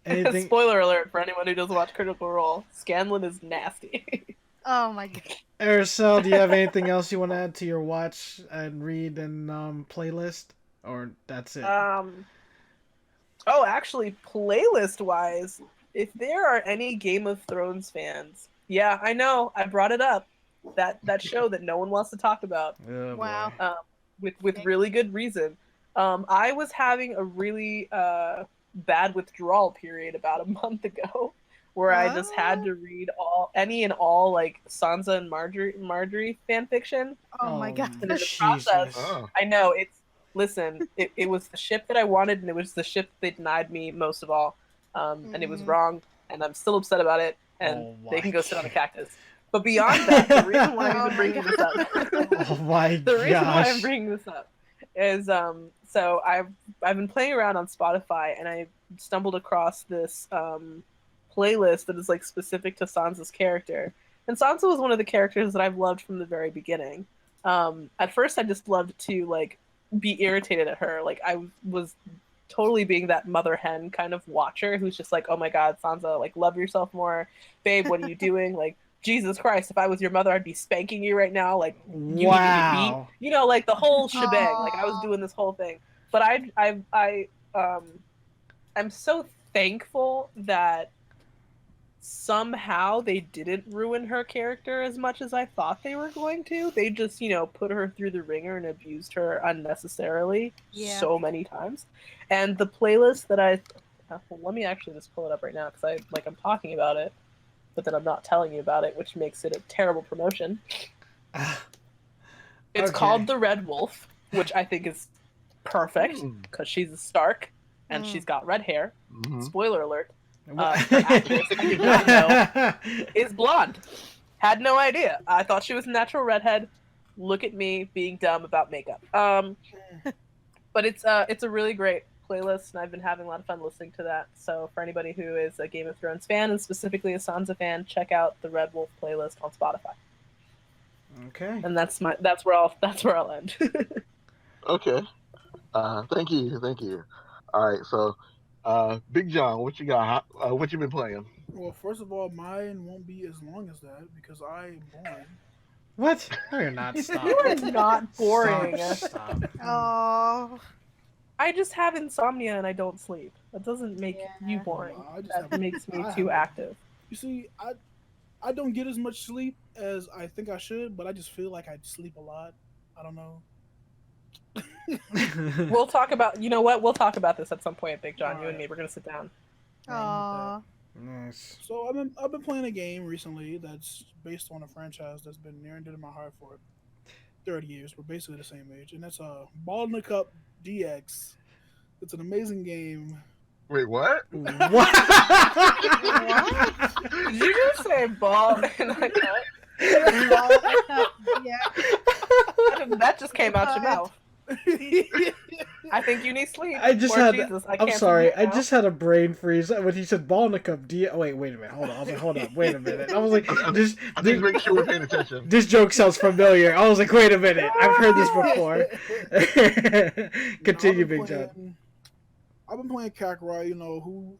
Anything? Spoiler alert for anyone who doesn't watch Critical Role. Scanlan is nasty. Oh my god. Erisel, do you have anything else you want to add to your watch and read and playlist? Or that's it? Oh, actually, playlist-wise, if there are any Game of Thrones fans, yeah, I know, I brought it up. That show that no one wants to talk about. Oh, wow. With really good reason. I was having a really bad withdrawal period about a month ago, where I just had to read any and all like Sansa and Marjorie fan fiction. Oh my god. And in the process, I know Listen, it was the ship that I wanted, and it was the ship they denied me most of all, and it was wrong, and I'm still upset about it. And they can go sit on a cactus. But beyond that, the reason why I'm bringing this up, the reason why I'm bringing this up is so I've been playing around on Spotify, and I stumbled across this playlist that is like specific to Sansa's character. And Sansa was one of the characters that I've loved from the very beginning. At first, I just loved to like be irritated at her. Like I was totally being that mother hen kind of watcher who's just like, oh my god, Sansa, like love yourself more, babe. What are you doing? Like Jesus Christ, if I was your mother, I'd be spanking you right now. Like you need to be beat. You know, like the whole shebang. Like I was doing this whole thing. But I'm so thankful that somehow they didn't ruin her character as much as I thought they were going to. They just, you know, put her through the ringer and abused her unnecessarily so many times. And the playlist that let me actually just pull it up right now, because I'm talking about it, but then I'm not telling you about it, which makes it a terrible promotion. It's called The Red Wolf, which I think is perfect because she's a Stark and she's got red hair. Spoiler alert. Her actress, I did not know, is blonde. Had no idea. I thought she was a natural redhead. Look at me being dumb about makeup. But it's a really great playlist, and I've been having a lot of fun listening to that. So for anybody who is a Game of Thrones fan and specifically a Sansa fan, check out the Red Wolf playlist on Spotify. Okay. And that's where I'll end. Okay. Thank you. All right, so Big John, what you got? What you been playing? Well, first of all, mine won't be as long as that because I am boring. What? No, you're not. Stop. You are not boring. Stop. Oh. I just have insomnia and I don't sleep. That doesn't make you boring. I just That have- makes me I too have- active. You see, I don't get as much sleep as I think I should, but I just feel like I sleep a lot. I don't know. We'll talk about. You know what? We'll talk about this at some point, Big John. You and Alright. me. We're gonna sit down. Aw. Nice. So I've been playing a game recently that's based on a franchise that's been near and dear to my heart for 30 years. We're basically the same age, and that's Ball in the Cup DX. It's an amazing game. Wait, what? What? Did you just say ball in a cup? Yeah. That just came out your mouth. I think you need sleep. I just Lord had. Jesus, I'm can't sorry. sleep I now. just had a brain freeze when he said ball in the cup. Oh, wait a minute. Hold on. I was like, hold up. Wait a minute. I was like, this. I think make sure we're paying attention. This joke sounds familiar. I was like, wait a minute. I've heard this before. Continue, Big John. I've been playing Kakarot. You know who?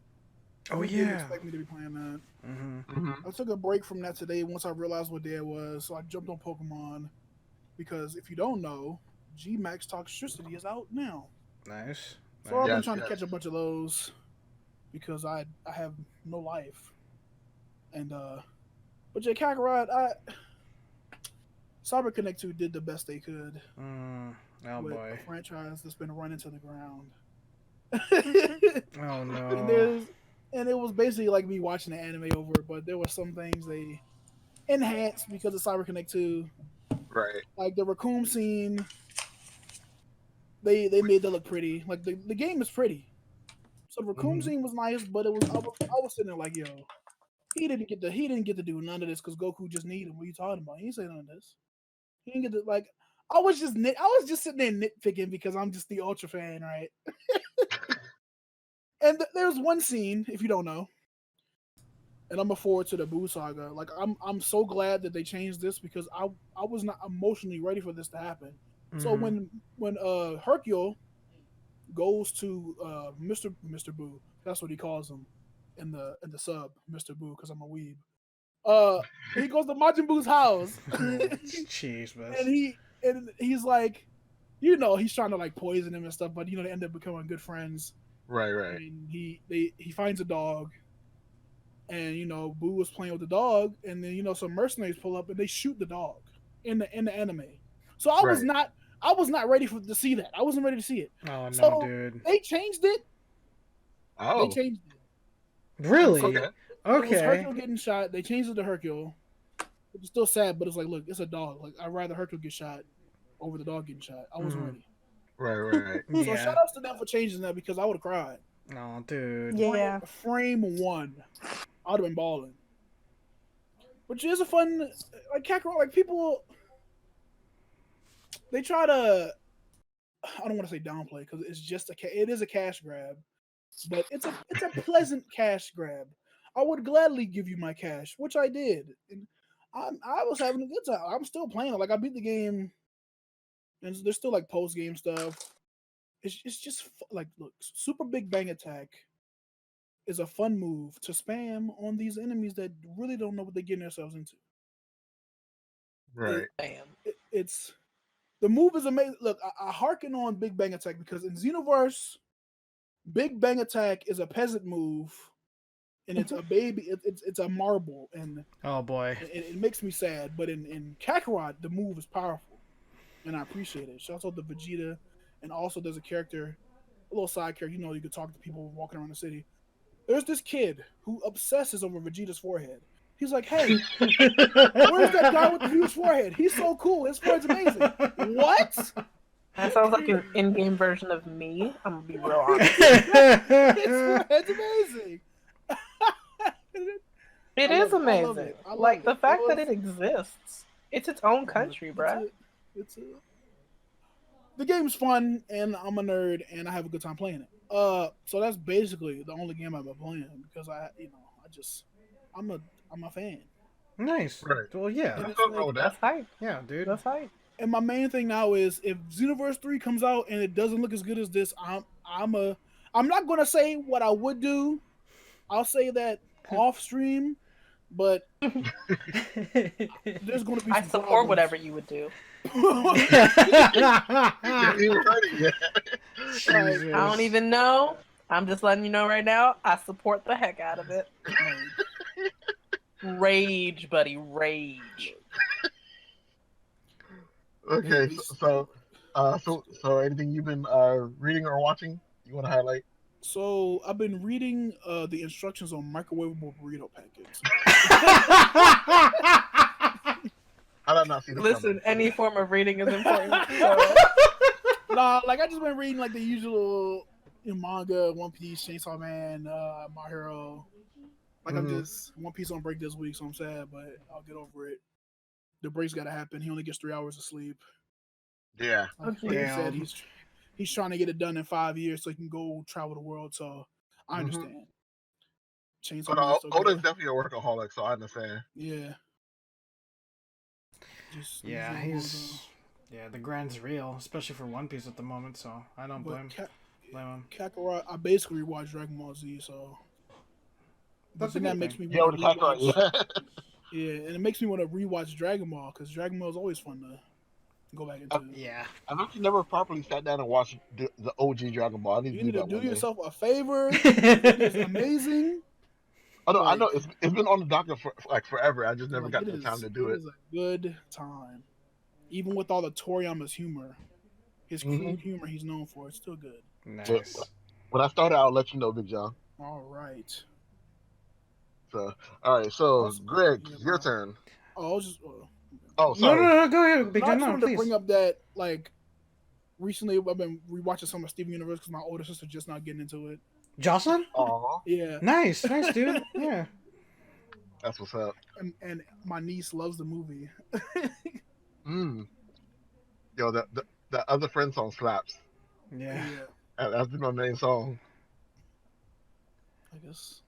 Oh who didn't yeah. expect me to be playing that. Mm-hmm. I took a break from that today once I realized what day it was, so I jumped on Pokemon. Because if you don't know, G Max Toxicity is out now. Nice. So I've been Yes, trying to yes. catch a bunch of those because I have no life. And but yeah, Kakarot, Cyber Connect 2 did the best they could Oh with boy. a franchise that's been run into the ground. Oh and no. it was basically like me watching the anime over it, but there were some things they enhanced because of Cyber Connect 2. Right. Like the raccoon scene, they made that look pretty. Like the game is pretty. So the raccoon Mhm. scene was nice, but it was I was sitting there like, yo, he didn't get to do none of this because Goku just needed him. What are you talking about? He didn't say none of this. He didn't get to like. I was just sitting there nitpicking because I'm just the Ultra fan, right? And there's one scene, if you don't know, and I'm forward to the Boo saga. Like I'm so glad that they changed this because I was not emotionally ready for this to happen. So Mhm. when Hercule goes to Mr. Boo, that's what he calls him in the sub, Mr. Boo, because I'm a weeb. He goes to Majin Boo's house, Jeez, man. and he's like, you know, he's trying to like poison him and stuff, but you know they end up becoming good friends. Right. Right. And he finds a dog, and you know Boo was playing with the dog, and then you know some mercenaries pull up and they shoot the dog in the anime. So I was not ready to see that. I wasn't ready to see it. Oh no, So, dude. They changed it. Oh. They changed it. Really? Okay. It was Okay. Hercule getting shot. They changed it to Hercule. It's still sad, but it's like, look, it's a dog. Like I'd rather Hercule get shot over the dog getting shot. I wasn't Mhm. ready. Right. So Yeah. shout outs to them for changing that because I would have cried. Oh, dude. Yeah. Frame 1, I would have been balling. Which is a fun, like Kakarot. Like people, they try to. I don't want to say downplay because it's just it is a cash grab, but it's a pleasant cash grab. I would gladly give you my cash, which I did, and I was having a good time. I'm still playing it. Like I beat the game, and there's still like post game stuff. It's just like look, super big bang attack is a fun move to spam on these enemies that really don't know what they're getting themselves into. Right. Bam. It's the move is amazing. Look, I hearken on Big Bang Attack because in Xenoverse, Big Bang Attack is a peasant move, and it's a baby. It's a marble, and Oh boy. it makes me sad. But in Kakarot, the move is powerful, and I appreciate it. Shouts out to Vegeta, and also there's a character, a little side character. You know, you could talk to people walking around the city. There's this kid who obsesses over Vegeta's forehead. He's like, hey, where's that guy with the huge forehead? He's so cool. His forehead's amazing. What? That sounds like an in-game version of me. I'm gonna be real honest. His forehead's amazing. It I is love amazing. it. I love Like it. the fact It that was- it exists. It's its own country, bruh. The game's fun, and I'm a nerd, and I have a good time playing it. So that's basically the only game I've been playing because I'm a fan. Nice. Right. Well, yeah. And it's Nothing wrong like, with That's that. hype. Yeah, dude. That's hype. and my main thing now is if Xenoverse 3 comes out and it doesn't look as good as this, I'm not gonna say what I would do. I'll say that off stream, but there's going to be. I some support problems. whatever you would do. Yeah, he was ready, yeah. Jesus. I don't even know. I'm just letting you know right now. I support the heck out of it. Rage, buddy, rage. Okay, so anything you've been reading or watching you want to highlight? So I've been reading the instructions on microwavable burrito packets. I did not see this. Listen, any form of reading is important. So. Nah, like I just been reading like the usual manga, One Piece, Chainsaw Man, My Hero. Like I'm just One Piece on break this week, so I'm sad, but I'll get over it. The break's got to happen. He only gets 3 hours of sleep. Yeah. Like he said, he's trying to get it done in 5 years so he can go travel the world. So I understand. Chainsaw Man. Oda's definitely a workaholic, so I understand. Yeah. The grind's real, especially for One Piece at the moment. So I don't blame him. Kakarot, I basically rewatched Dragon Ball Z, so That's that makes me Yeah, with Kakarot, yeah, and it makes me want to rewatch Dragon Ball because Dragon Ball is always fun to go back into. Yeah, I've actually never properly sat down and watched the OG Dragon Ball. I need You need to do yourself a favor. yeah. It's amazing. Oh no, I know it's been on the docket for like forever. I just never got the is- time to do it. It is a good time, even with all the Toriyama's humor, his crude humor he's known for. It's still good. Nice. When I start, I'll let you know, Big John. All right. So, all right. So, Awesome. Greg, Yeah, your bro. turn. Oh, I was just. Oh, sorry. No, go ahead, Big I John. just No, wanted to please. bring up that like recently I've been rewatching some of Steven Universe because my older sister just not getting into it. Jocelyn? Aw, Yeah, Nice, dude. Yeah. that's what's up. and my niece loves the movie. Yo, the other friend song slaps. Yeah. That's been my main song. I guess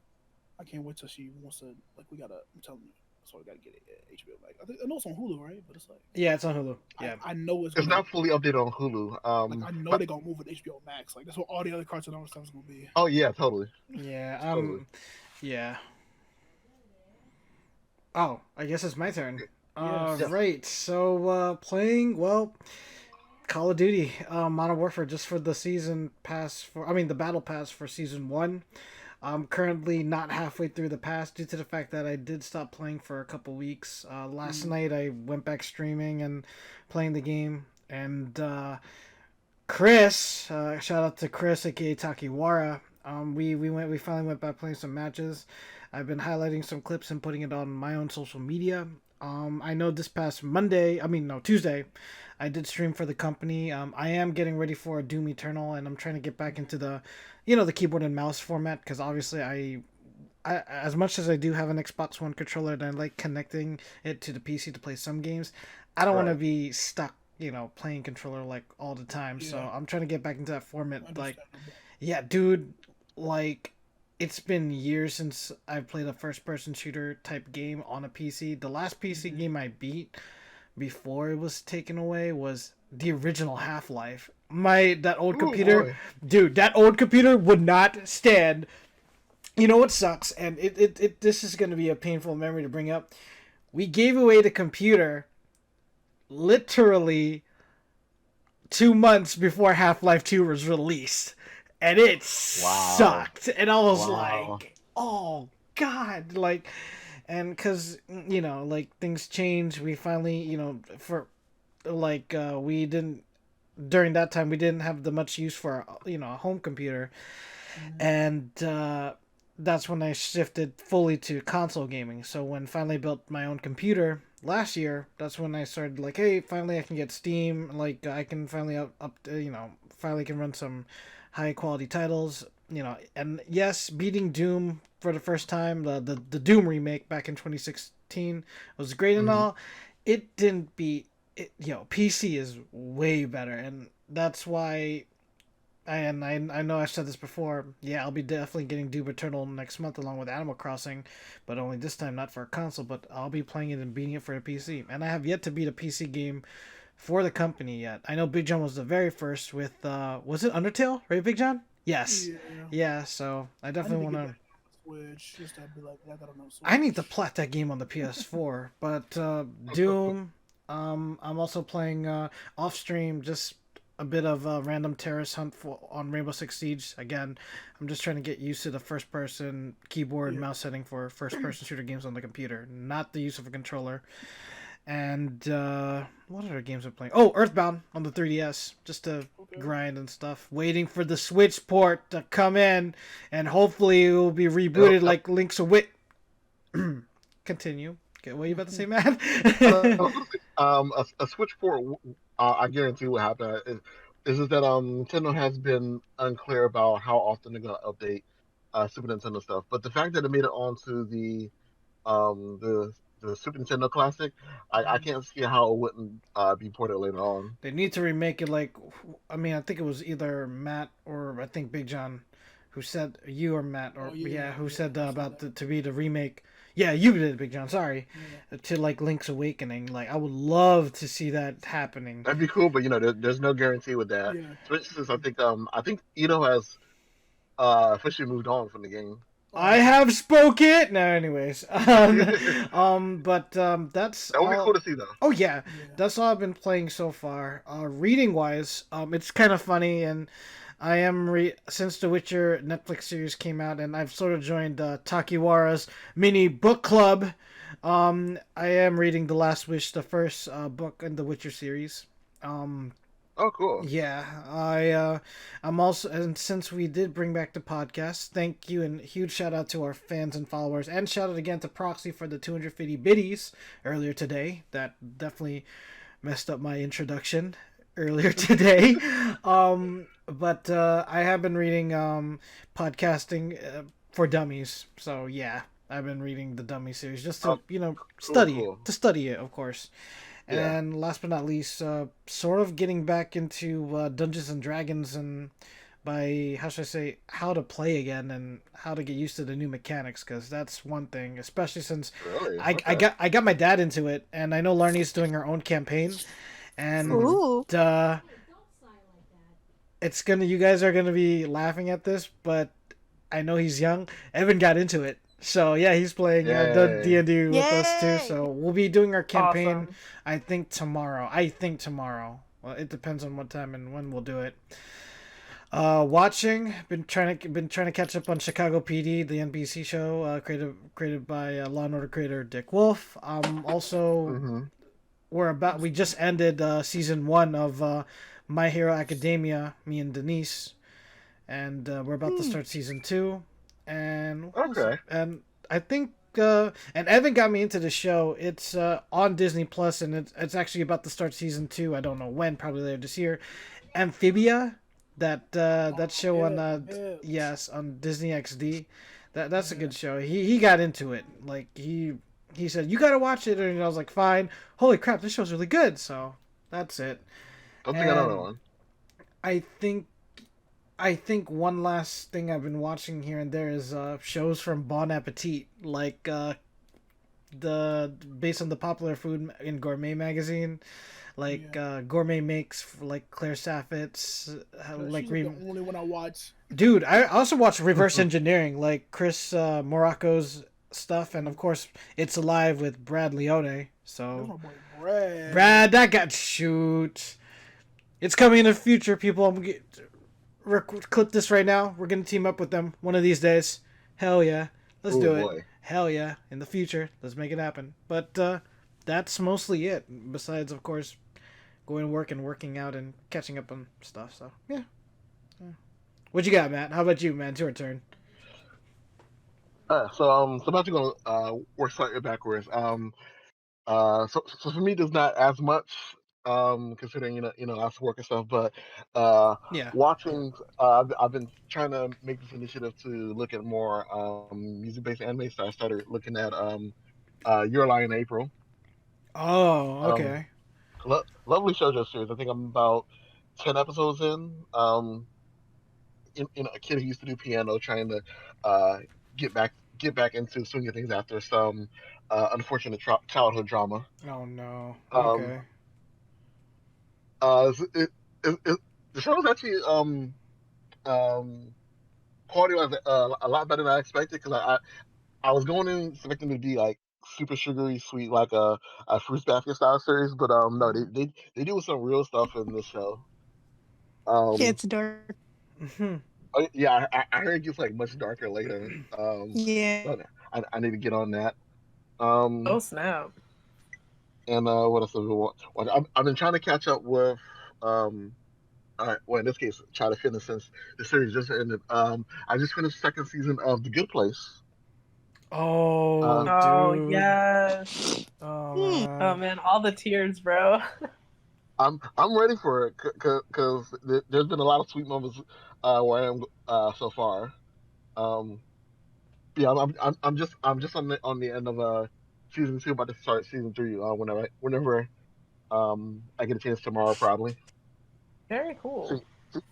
I can't wait till she wants to. Like, we gotta. I'm telling you, so we gotta get it HBO Max. I know it's on Hulu, right? But it's like, Yeah, it's on Hulu. Yeah. I know it's. It's Gonna, not fully updated on Hulu. like, I know they're gonna move it to HBO Max. Like that's what all the other Cartoon Network stuff is gonna be. Oh yeah, totally. Yeah. Totally. Yeah. Oh, I guess it's my turn. Yes. Right. So, playing, Call of Duty, Modern Warfare, just for the season pass the battle pass for season 1. I'm currently not halfway through the pass due to the fact that I did stop playing for a couple weeks. Last night I went back streaming and playing the game, and Chris, shout out to Chris aka Takiwara. We finally went back playing some matches. I've been highlighting some clips and putting it on my own social media. I know this past Tuesday, I did stream for the company. I am getting ready for a Doom Eternal, and I'm trying to get back into the keyboard and mouse format, because obviously I as much as I do have an Xbox One controller and I like connecting it to the PC to play some games, I don't want to be stuck, playing controller like all the time. Yeah. So I'm trying to get back into that format. Like, yeah, dude, like, it's been years since I've played a first-person shooter type game on a PC. The last PC game I beat before it was taken away was the original Half-Life. That old computer, dude, that old computer would not stand. You know what sucks? And this is going to be a painful memory to bring up. We gave away the computer literally 2 months before Half-Life 2 was released. And it sucked. And I was like, oh, God. Like, and because, like, things change. We finally, during that time, we didn't have the much use for, a home computer. And that's when I shifted fully to console gaming. So when finally built my own computer last year, that's when I started, like, hey, finally I can get Steam. Like, I can finally finally can run some high quality titles, and yes, beating Doom for the first time, the Doom remake back in 2016 was great and all. It didn't beat it. PC is way better, and that's why. I know I've said this before. Yeah, I'll be definitely getting Doom Eternal next month along with Animal Crossing, but only this time not for a console. But I'll be playing it and beating it for a PC, and I have yet to beat a PC game for the company yet. I know Big John was the very first with was it Undertale, right, Big John? Yes. Yeah, so I definitely want to. Switch. Just to be like, I gotta know Switch. I need to plat that game on the PS4, but Doom. I'm also playing off stream just a bit of random terrorist hunt on Rainbow Six Siege. Again, I'm just trying to get used to the first person keyboard and mouse setting for first person shooter games on the computer, not the use of a controller. And what other games I'm playing? Oh, Earthbound on the 3DS, just to grind and stuff. Waiting for the Switch port to come in, and hopefully it will be rebooted like Link's Awakening. Continue. Okay, what are you about to say, man? A Switch port, I guarantee what happened is that Nintendo has been unclear about how often they're going to update Super Nintendo stuff. But the fact that it made it onto um the Super Nintendo Classic, I can't see how it wouldn't be ported later on. They need to remake it like, I mean, I think it was either Matt or I think Big John who said, you or Matt, or who said about to be the remake. Yeah, you did, Big John. Sorry, to like Link's Awakening. Like, I would love to see that happening. That'd be cool, but there's no guarantee with that. Yeah. For instance, I think Ito has officially moved on from the game. I have spoken. No, anyways, but that's that would be cool to see, though. Oh yeah, that's all I've been playing so far. Reading wise, it's kind of funny, and I am since the Witcher Netflix series came out, and I've sort of joined Takiwara's mini book club. I am reading The Last Wish, the first book in the Witcher series. Oh, cool. Yeah, I'm also, and since we did bring back the podcast, thank you and huge shout out to our fans and followers, and shout out again to Proxy for the 250 biddies earlier today. That definitely messed up my introduction earlier today. But I have been reading podcasting for dummies, so yeah, I've been reading the Dummy series just to study it, of course. Yeah. And last but not least, sort of getting back into Dungeons and Dragons, and by how to play again and how to get used to the new mechanics, because that's one thing, especially since Really? I got my dad into it, and I know Larnie's doing her own campaign, and it's gonna, you guys are gonna be laughing at this, but I know he's young. Evan got into it. So yeah, he's playing the D&D with us too. So we'll be doing our campaign. Awesome. I think tomorrow. Well, it depends on what time and when we'll do it. Watching, been trying to catch up on Chicago PD, the NBC show created by Law and Order creator Dick Wolf. Also, we just ended season 1 of My Hero Academia. Me and Denise, and we're about to start season 2. And I think and Evan got me into the show. It's on Disney Plus, and it's actually about to start season 2. I don't know when, probably later this year. Amphibia, that show on on Disney XD. That's a good show. He got into it. Like he said, you gotta watch it, and I was like, fine. Holy crap, this show's really good. So that's it. Don't think I know that one. I think one last thing I've been watching here and there is shows from Bon Appetit, like based on the popular food in Gourmet magazine, like Gourmet Makes, like Claire Saffitz, like the only one I watch. Dude, I also watch Reverse Engineering, like Chris Morocco's stuff, and of course It's Alive with Brad Leone. So That's my boy Brad, that got shoot. It's coming in the future, people. Clip this right now. We're gonna team up with them one of these days. Hell yeah, let's do it. Boy. Hell yeah, in the future, let's make it happen. But that's mostly it. Besides, of course, going to work and working out and catching up on stuff. So yeah. What you got, Matt? How about you, man? It's your turn. So I'm about to go work slightly backwards. So for me, there's not as much. Considering I have to work and stuff, but watching, I've been trying to make this initiative to look at more music-based anime. So I started looking at Your Lie in April. Oh, okay. Lovely shoujo series. I think I'm about 10 episodes in. A kid who used to do piano, trying to get back into swinging things after some unfortunate childhood drama. Oh no. Okay. The show is actually quality was a lot better than I expected because I was going in expecting it to be like super sugary sweet like a fruits basket style series, but no, they do some real stuff in this show. Yeah, Um, it's dark. Mhm. yeah, I heard it gets like much darker later. Yeah. So I need to get on that. Oh Um, snap! and what else do we want? Well, I've been trying to catch up with um. Well, in this case, try to finish since the series just ended. I just finished the second season of The Good Place. Uh, Oh, Oh dude. yes. Oh Hmm. Oh man. man, all the tears, bro. I'm ready for it because there's been a lot of sweet moments where I am so far. Um, yeah, I'm just on the end of season two, about to start season three. Whenever I get a chance tomorrow, probably Very see, cool.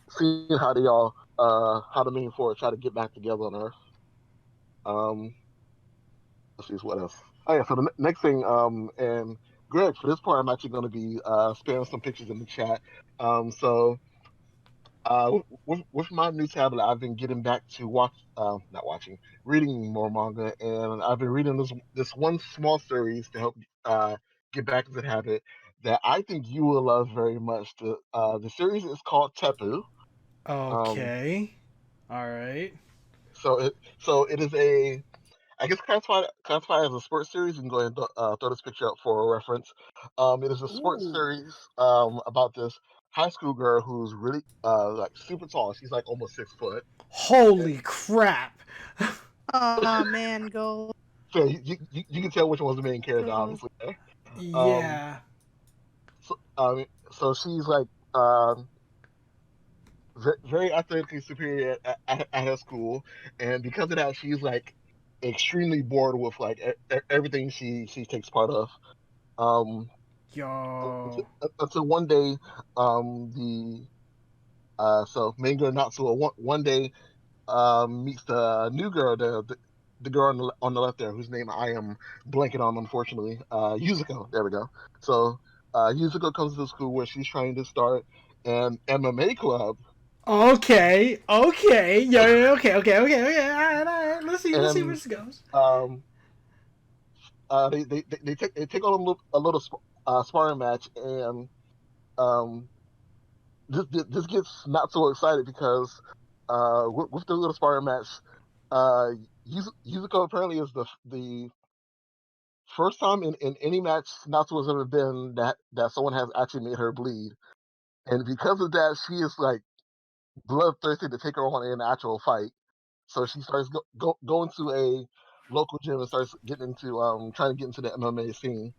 seeing how they all how the main four try to get back together on Earth. Um, let's see what else. Oh yeah, so the next thing and Greg, for this part, I'm actually going to be sparing some pictures in the chat. So with my new tablet, I've been getting back to not watching, reading more manga, and I've been reading this one small series to help get back into the habit that I think you will love very much. The series is called Tepu. Um, Okay. All right. so it is I guess classified as a sports series. You can go ahead and throw this picture up for a reference. It is a sports Ooh. series about this high school girl who's really like super tall. She's like almost 6 foot. Holy crap. Oh man, gold. So you can tell which one's the main character, Gold. obviously. There. Um, Yeah. so she's like very athletically superior at her school, and because of that, she's like extremely bored with like everything she takes part of. Um, Yo. until one day, the so main girl Natsuo one day meets the new girl, the girl on the left there, whose name I am blanking on, unfortunately. Yuzuko. There we go. So Yuzuko comes to the school where she's trying to start an MMA club, Okay. Okay. Okay. All right. All right. Let's see where and this goes. um, they take on a little sparring match, and um, this gets not so excited because with the little sparring match, uh, Yuzuko apparently is the first time in any match Natsu has ever been that someone has actually made her bleed, and because of that, she is like bloodthirsty to take her on in an actual fight. So she starts going to a local gym and starts getting into trying to get into the MMA scene.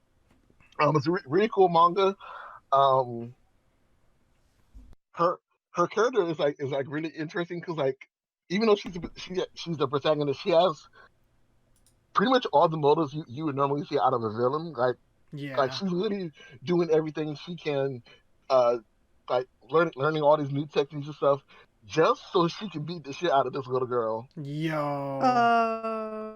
It's a really cool manga. Um, her her character is like really interesting because like even though she's the protagonist, she has pretty much all the motives you would normally see out of a villain. Like Yeah. she's literally doing everything she can, uh, like learning all these new techniques and stuff, just so she can beat the shit out of this little girl. Yo. Uh.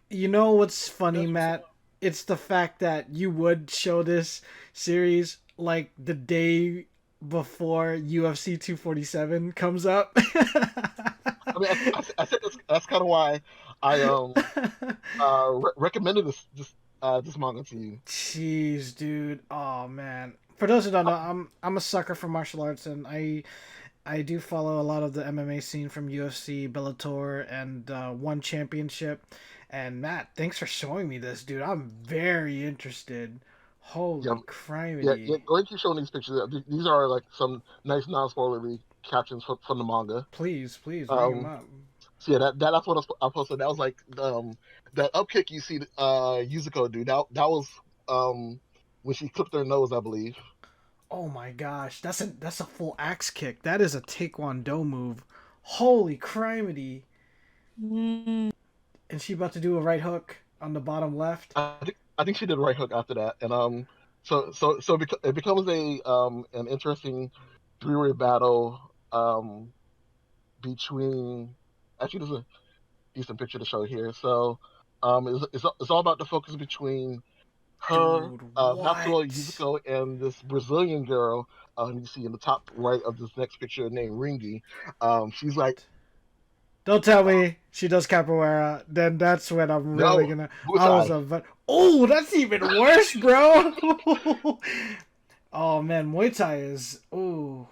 You know what's funny, That's what's Matt? up. It's the fact that you would show this series like the day before UFC 247 comes up. I mean, I said that's kind of why I recommended this manga to you. Jeez, dude. Oh man. For those who don't know, I'm a sucker for martial arts, and I do follow a lot of the MMA scene from UFC, Bellator, and One Championship. And Matt, thanks for showing me this, dude. I'm very interested. Yeah, Holy yeah. criminy. Go ahead and keep showing these pictures. These are like some nice non-spoilery captions from the manga. Please, bring him Um, up. so yeah, that's what I posted. That was like that up kick you see Yuzuko do. That was when she clipped her nose, I believe. Oh my gosh, that's a full axe kick. That is a taekwondo move. Holy criminy. Mm. And she about to do a right hook on the bottom left. I think she did a right hook after that, and it becomes a an interesting three-way battle between actually there's a decent picture to show here. So it's all about the focus between her, Dude, Natsuo what? Yuzuko, and this Brazilian girl. You see in the top right of this next picture named Ringy. She's like What? Don't tell me she does capoeira. Then that's when I'm No, really gonna. Muay I was Thai. Oh, that's even worse, bro. Oh man, Muay Thai is. Oh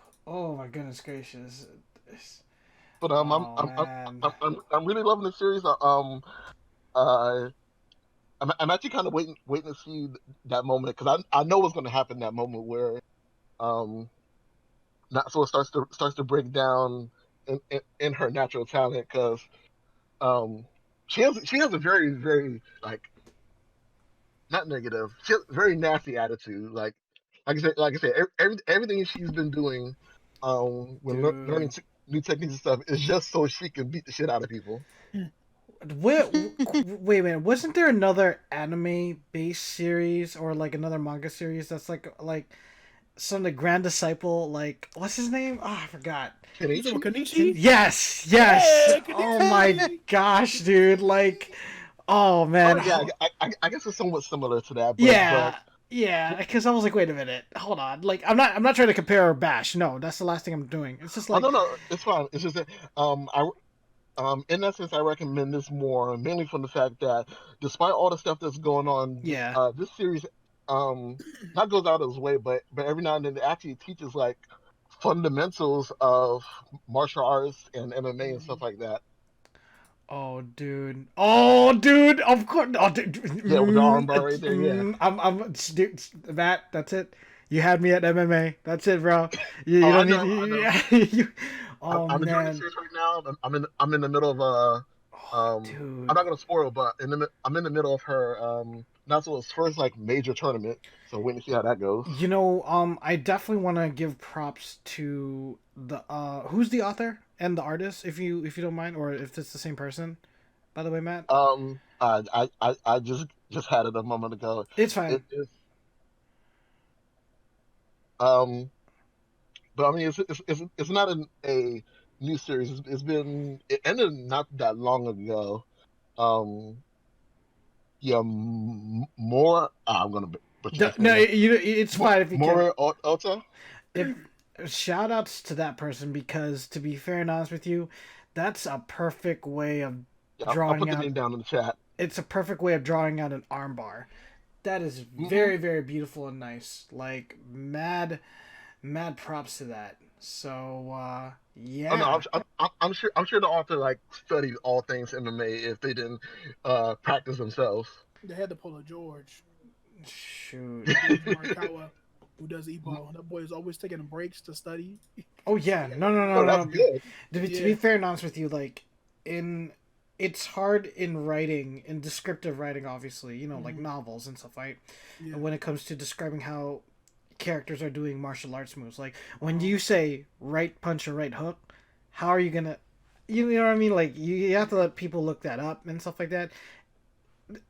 my goodness gracious. But Oh man. I'm really loving the series. Uh, I'm actually kind of waiting to see that moment because I know what's going to happen. That moment where um Natsuo starts to break down in her natural talent because um she has a very like not negative, she has a very nasty attitude. Like I said, everything she's been doing when learning Dude. new techniques and stuff is just so she can beat the shit out of people. Wait, wait a minute. Wasn't there another anime-based series or like another manga series that's like some the Grand Disciple? Like what's his name? Oh, I forgot. Is it Kenichi? with Kenichi? Yes, Yeah, Oh my Kenichi! gosh, dude! Like, oh man. Oh yeah, I guess it's somewhat similar to that, Yeah, yeah. Because I was like, wait a minute, hold on. Like, I'm not trying to compare or bash. No, that's the last thing I'm doing. It's just oh like, no, it's fine. It's just that I in essence I recommend this more mainly from the fact that despite all the stuff that's going on, yeah. this series not goes out of its way, but every now and then it actually teaches like fundamentals of martial arts and MMA and stuff like that. Oh, dude. Oh, dude. Of course. Oh, dude. Yeah, with the armbar right there. Yeah. Dude, Matt. That's it. You had me at MMA. That's it, bro. You Oh, I don't need. know. I know. Oh I'm enjoying the man. series right now. I'm in the middle of Oh, I'm dude. not gonna spoil, but I'm in the middle of her Natsuo's first like major tournament. So waiting to see how that goes. I definitely want to give props to the who's the author and the artist, if you don't mind, or if it's the same person. By the way, Matt, I just had it a moment ago. it's fine. It is um, but I mean it's not a new series. It ended not that long ago. Um, yeah, more. I'm gonna butcher his No, name. it's fine if you can. More Ota. If shout outs to that person because to be fair and honest with you, that's a perfect way of Yeah, I'll drawing put the out. name down in the chat. It's a perfect way of drawing out an armbar. That is Hmm. very very beautiful and nice. Like mad props to that. So Oh no, yeah. I'm sure the author like studied all things MMA if they didn't practice themselves. They had to pull a George. Shoot. George Marikawa, who does e-ball. That boy is always taking breaks to study. Oh yeah. No no no No, no. that's good. To be fair and honest with you, like in it's hard in writing, in descriptive writing, obviously, like novels and stuff, right? Yeah. When it comes to describing how characters are doing martial arts moves, like when you say right punch or right hook, how are you gonna, you know what I mean? Like you have to let people look that up and stuff like that.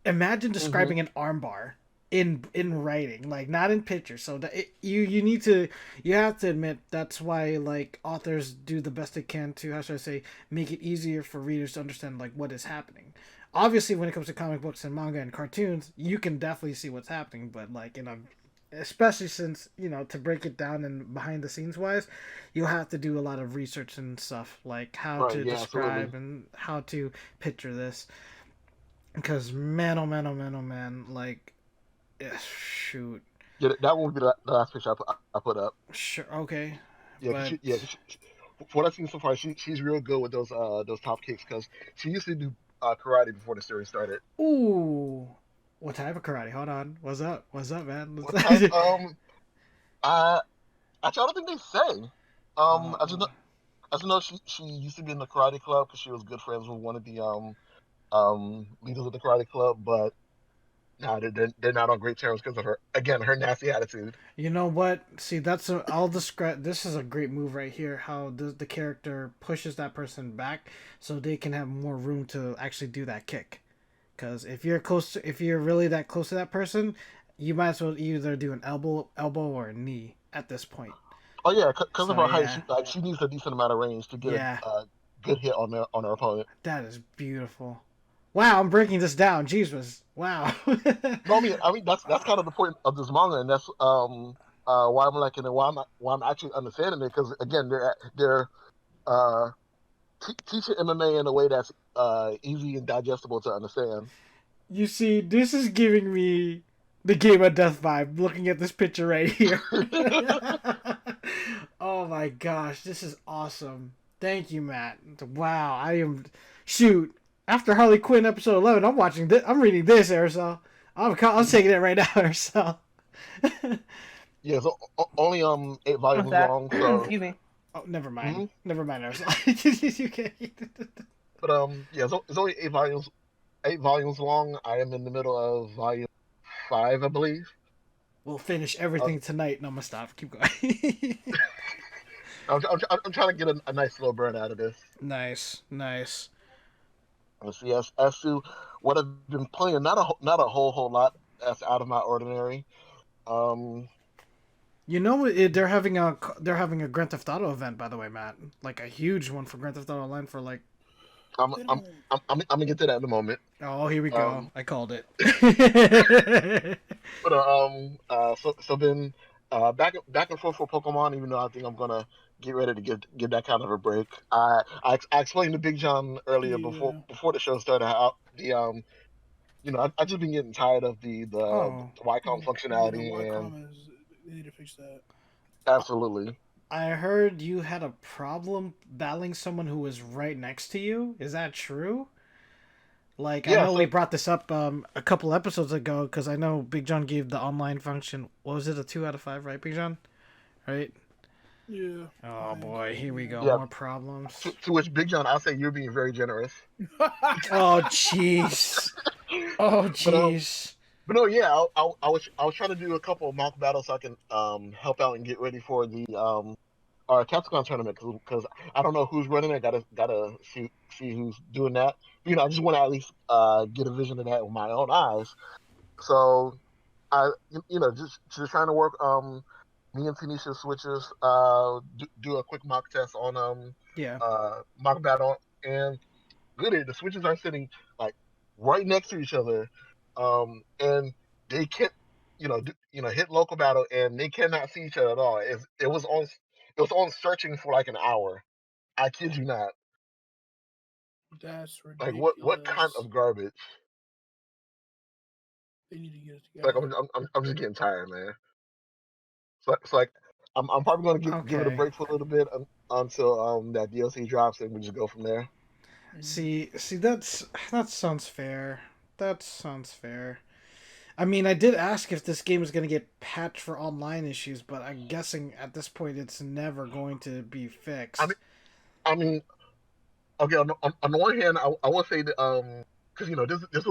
Imagine Hmm. describing an armbar in writing, like not in pictures. So that you need to you have to admit that's why like authors do the best they can to, how should I say, make it easier for readers to understand like what is happening. Obviously, when it comes to comic books and manga and cartoons, you can definitely see what's happening, but like especially since to break it down and behind the scenes wise, you'll have to do a lot of research and stuff like how Right. to Yeah. Absolutely. describe and how to picture this because man, oh man, oh man, oh man, like, shoot. Yeah, that won't be the last picture I put up. Sure, okay, Yeah, but for what I've seen so far, she's real good with those top kicks because she used to do karate before the series started. ooh, what type of karate? Hold on, what's up, man? What type? I Actually I don't think they say. uh, I just know she used to be in the karate club because she was good friends with one of the leaders of the karate club, but no, they're not on great terms because of her nasty attitude. you know what? See, I'll describe. This is a great move right here. How the character pushes that person back so they can have more room to actually do that kick. Because if you're really that close to that person, you might as well either do an elbow or a knee at this point. Oh yeah, because of So her height, yeah, she needs a decent amount of range to get yeah, a good hit on her opponent. that is beautiful. Wow, I'm breaking this down. Jesus, wow. No, I mean that's kind of the point of this manga, and that's why I'm liking it, why I'm actually understanding it, because again they're uh teaching MMA in a way that's easy and digestible to understand. You see, this is giving me the Game of Death vibe. Looking at this picture right here. Oh my gosh, this is awesome. Thank you, Matt. Wow, I am. Shoot, after Harley Quinn episode 11, I'm watching this. I'm reading this, Erisel. I'm taking it right now, Erisel. Yeah, so only 8 volumes long. So Excuse me. Oh, never mind. Mm-hmm. Never mind, Erisel. You can't. But yeah, it's only 8 volumes long. I am in the middle of volume 5, I believe. We'll finish everything tonight. No, I'm gonna stop. Keep going. I'm trying to get a nice little burn out of this. Nice. Let's see, as to what I've been playing, not a whole lot that's out of my ordinary. You know, they're having a Grand Theft Auto event, by the way, Matt. Like a huge one for Grand Theft Auto Online for like. I'm gonna get to that in a moment. Oh, here we go. I called it. But so been back and forth for Pokemon, even though I think I'm gonna get ready to give that kind of a break. I explained to Big John earlier before the show started how the I just been getting tired of the Wycom functionality and they need to fix that. Absolutely. I heard you had a problem battling someone who was right next to you. Is that true? Like, yeah, I know we brought this up a couple episodes ago because I know Big John gave the online function. What was it, a 2 out of 5, right, Big John? Right? Yeah. Oh boy, here we go. Yeah. More problems. To which Big John, I'll say you're being very generous. Oh jeez. Oh jeez. But no, yeah, I was trying to do a couple of mock battles so I can help out and get ready for the our Capcom tournament because I don't know who's running it. Gotta see who's doing that. I just want to at least get a vision of that with my own eyes. So I just trying to work me and Tanisha switches do a quick mock test on mock battle, and good, the switches are sitting like right next to each other. And they can't, hit local battle, and they cannot see each other at all. It was on searching for like an hour. I kid you not. That's ridiculous. Like what kind of garbage? They need to get it together. Like I'm just getting tired, man. So like I'm probably gonna give it a break for a little bit until that DLC drops, and we just go from there. See, that sounds fair. That sounds fair. I mean, I did ask if this game is going to get patched for online issues, but I'm guessing at this point it's never going to be fixed. I mean, okay. On the one hand, I will say that because this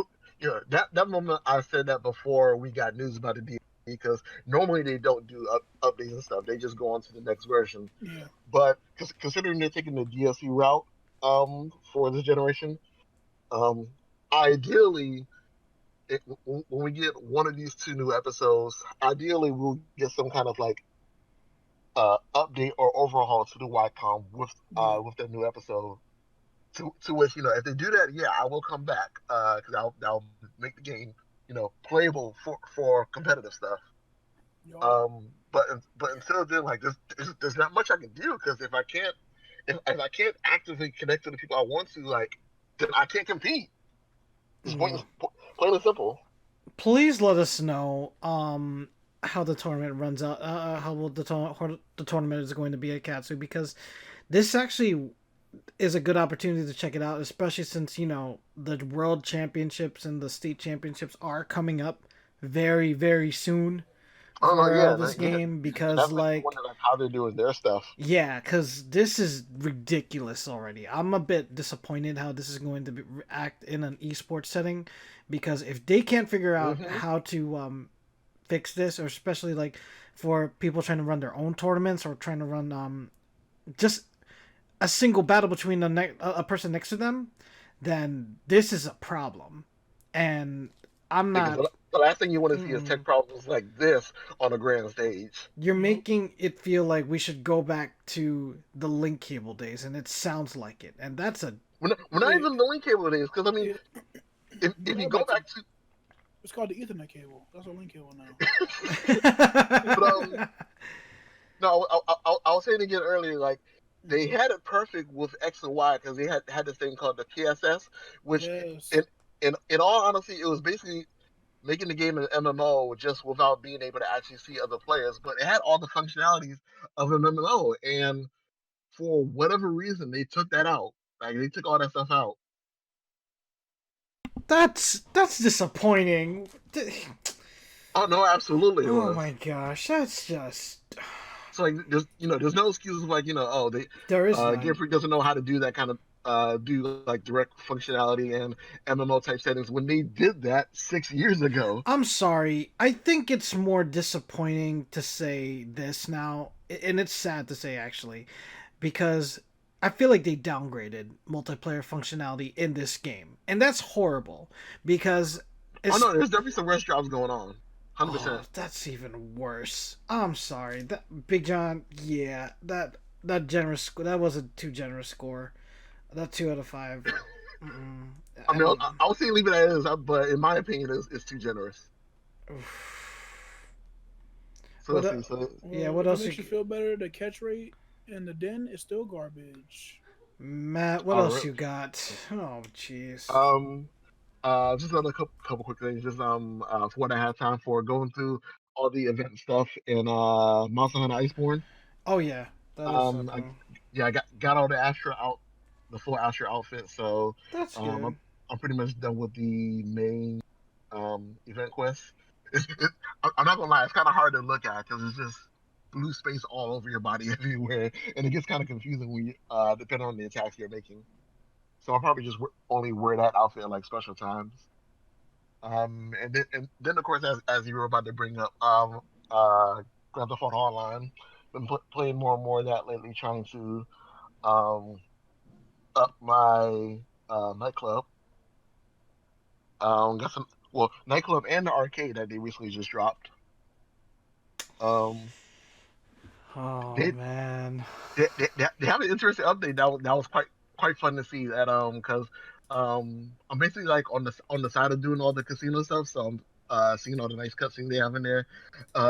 that moment I said that before we got news about the DLC, because normally they don't do updates and stuff. They just go on to the next version. Yeah. But considering they're taking the DLC route for this generation, ideally, when we get one of these 2 new episodes, ideally we'll get some kind of like update or overhaul to the Wycom with that new episode. To which if they do that, yeah, I will come back because I'll make the game playable for competitive stuff. But until then, like there's not much I can do because if I can't actively connect to the people I want to, like, then I can't compete. It's plain and simple. Please let us know how the tournament runs out. How the tournament is going to be at Katsu, because this actually is a good opportunity to check it out, especially since the World Championships and the State Championships are coming up very, very soon. This game, because like how they're doing their stuff. Yeah, because this is ridiculous already. I'm a bit disappointed how this is going to act in an esports setting, because if they can't figure out how to fix this, or especially like for people trying to run their own tournaments or trying to run just a single battle between a person next to them, then this is a problem. And I'm not. The last thing you want to see is tech problems like this on a grand stage. You're making it feel like we should go back to the link cable days, and it sounds like it. And that's a... We're not even the link cable days, because, I mean, if you go back to... It's called the Ethernet cable. That's a link cable now. But, no, I was saying again earlier, like, they had it perfect with X and Y because they had this thing called the PSS, which Yes. in all honesty, it was basically making the game an MMO just without being able to actually see other players, but it had all the functionalities of an MMO. And for whatever reason, they took that out. Like they took all that stuff out. That's disappointing. Oh no, absolutely it Oh was. my gosh, that's just. So like, there's no excuses like oh There is Game none. Freak doesn't know how to do that kind of do like direct functionality and MMO type settings when they did that 6 years ago. I'm sorry. I think it's more disappointing to say this now, and it's sad to say actually, because I feel like they downgraded multiplayer functionality in this game, and that's horrible because Oh it's. no, there's definitely some rest jobs going on, 100%. Oh, that's even worse. I'm sorry. That Big John, yeah, that generous that was a too generous score. That 2 out of 5. Mm-mm. I I mean, mean, I would say leave it as is, but in my opinion, it's too generous. So what? let's see. So Yeah. Well, What if it else? makes you feel better, the catch rate in the den is still garbage. Matt, what all else right. you got? Oh, jeez. Um, just another couple quick things. Just for what I have time for, going through all the event stuff in Monster Hunter Iceborne. Oh yeah, that is Um, I, something. yeah, I got all the Astra out, the full Astra outfit. So That's um, good. I'm pretty much done with the main event quest. I'm not gonna lie, it's kind of hard to look at because it's just blue space all over your body everywhere, and it gets kind of confusing when you depending on the attacks you're making. So I'll probably just only wear that outfit like special times. And then of course, as you were about to bring up, Grand Theft Auto Online. Been playing more and more of that lately, trying to um up my nightclub. Got some nightclub and the arcade that they recently just dropped. Um, Oh they man. they have an interesting update that was quite fun to see. That because I'm basically like on the side of doing all the casino stuff, so I'm seeing all the nice cutscenes they have in there.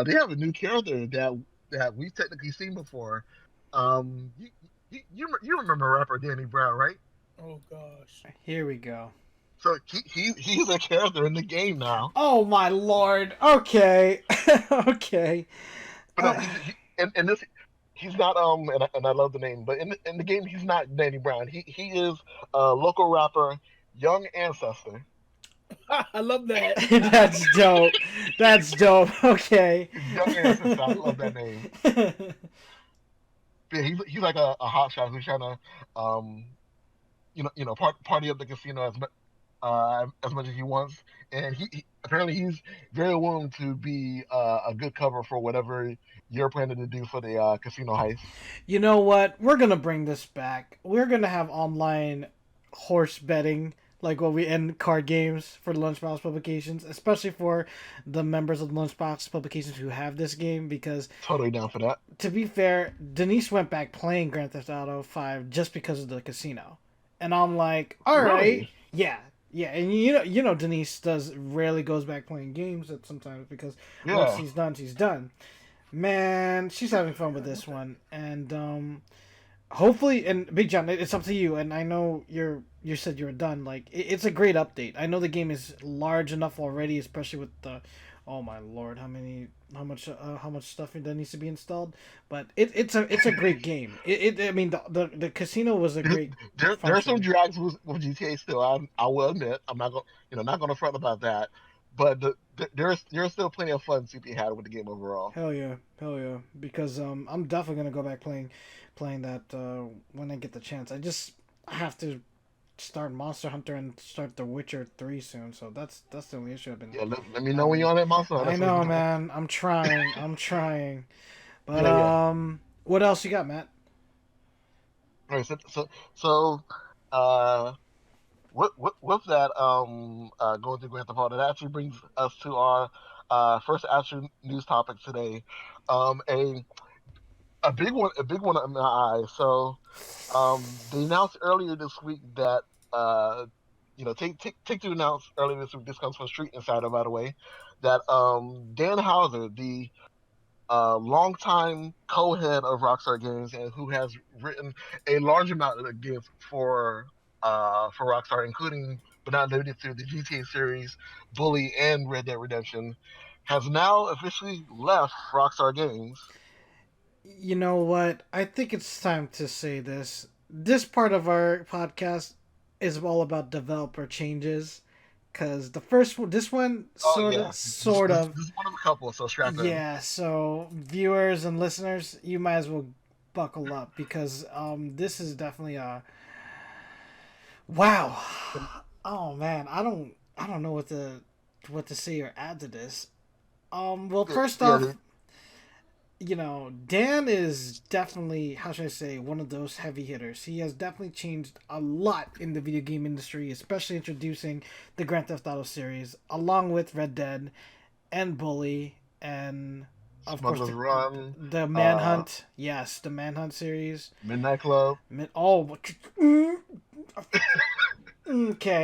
They have a new character that we've technically seen before. Um, you, you remember rapper Danny Brown, right? Oh gosh. Here we go. So he's a character in the game now. Oh my lord. Okay. Okay. But no, and this he's not and I love the name, but in the game he's not Danny Brown. He is a local rapper, Young Ancestor. I love that. That's dope. That's dope. Okay. Young Ancestor, I love that name. Yeah, he's like a hotshot who's trying to um party up the casino as much as he wants, and he apparently he's very willing to be a good cover for whatever you're planning to do for the casino heist. You know what? We're gonna bring this back. We're gonna have online horse betting, like what we in card games for the Lunchbox Publications, especially for the members of the Lunchbox Publications who have this game. Because Totally down for that. to be fair, Denise went back playing Grand Theft Auto 5 just because of the casino, and I'm like, all right, Really? yeah. Yeah, and Denise does rarely goes back playing games at sometimes because once Yeah. she's done. Man, she's having fun with this one, and hopefully, and Big John, it's up to you. And I know you said you were done. Like it's a great update. I know the game is large enough already, especially with the. Oh my lord, how much stuff that needs to be installed? But it's a great game. I mean the casino was a great There are some function. drags with GTA still. I will admit. I'm not going not going to front about that. But there's still plenty of fun to be had with the game overall. Hell yeah, hell yeah. Because I'm definitely gonna go back playing that when I get the chance. I have to start Monster Hunter and start The Witcher 3 soon. So that's the only issue I've been Yeah, let me know when having. you're on that monster. I That's what we know, can do. man. I'm trying. I'm trying. But Yeah, yeah. what else you got, Matt? All right, so uh, with that going through Grand Theft Auto, that actually brings us to our first actual news topic today. A a big one in my eyes. So they announced earlier this week that Take-Two announced earlier this week. This comes from Street Insider, by the way, that Dan Houser, the longtime co-head of Rockstar Games and who has written a large amount of games for Rockstar, including but not limited to the GTA series, Bully, and Red Dead Redemption, has now officially left Rockstar Games. You know what? I think it's time to say this. This part of our podcast is all about developer changes, because the first one, this one, Oh sort yeah, of, sort of, this is one of a couple, so strap in. yeah. So viewers and listeners, you might as well buckle up because this is definitely a wow. Oh man, I don't know what to say or add to this. Well, first Yeah, off, you know, Dan is definitely, how should I say, one of those heavy hitters. He has definitely changed a lot in the video game industry, especially introducing the Grand Theft Auto series, along with Red Dead and Bully, and of course Smuggler's Run, the uh, Manhunt. Yes, the Manhunt series. Midnight Club. Oh,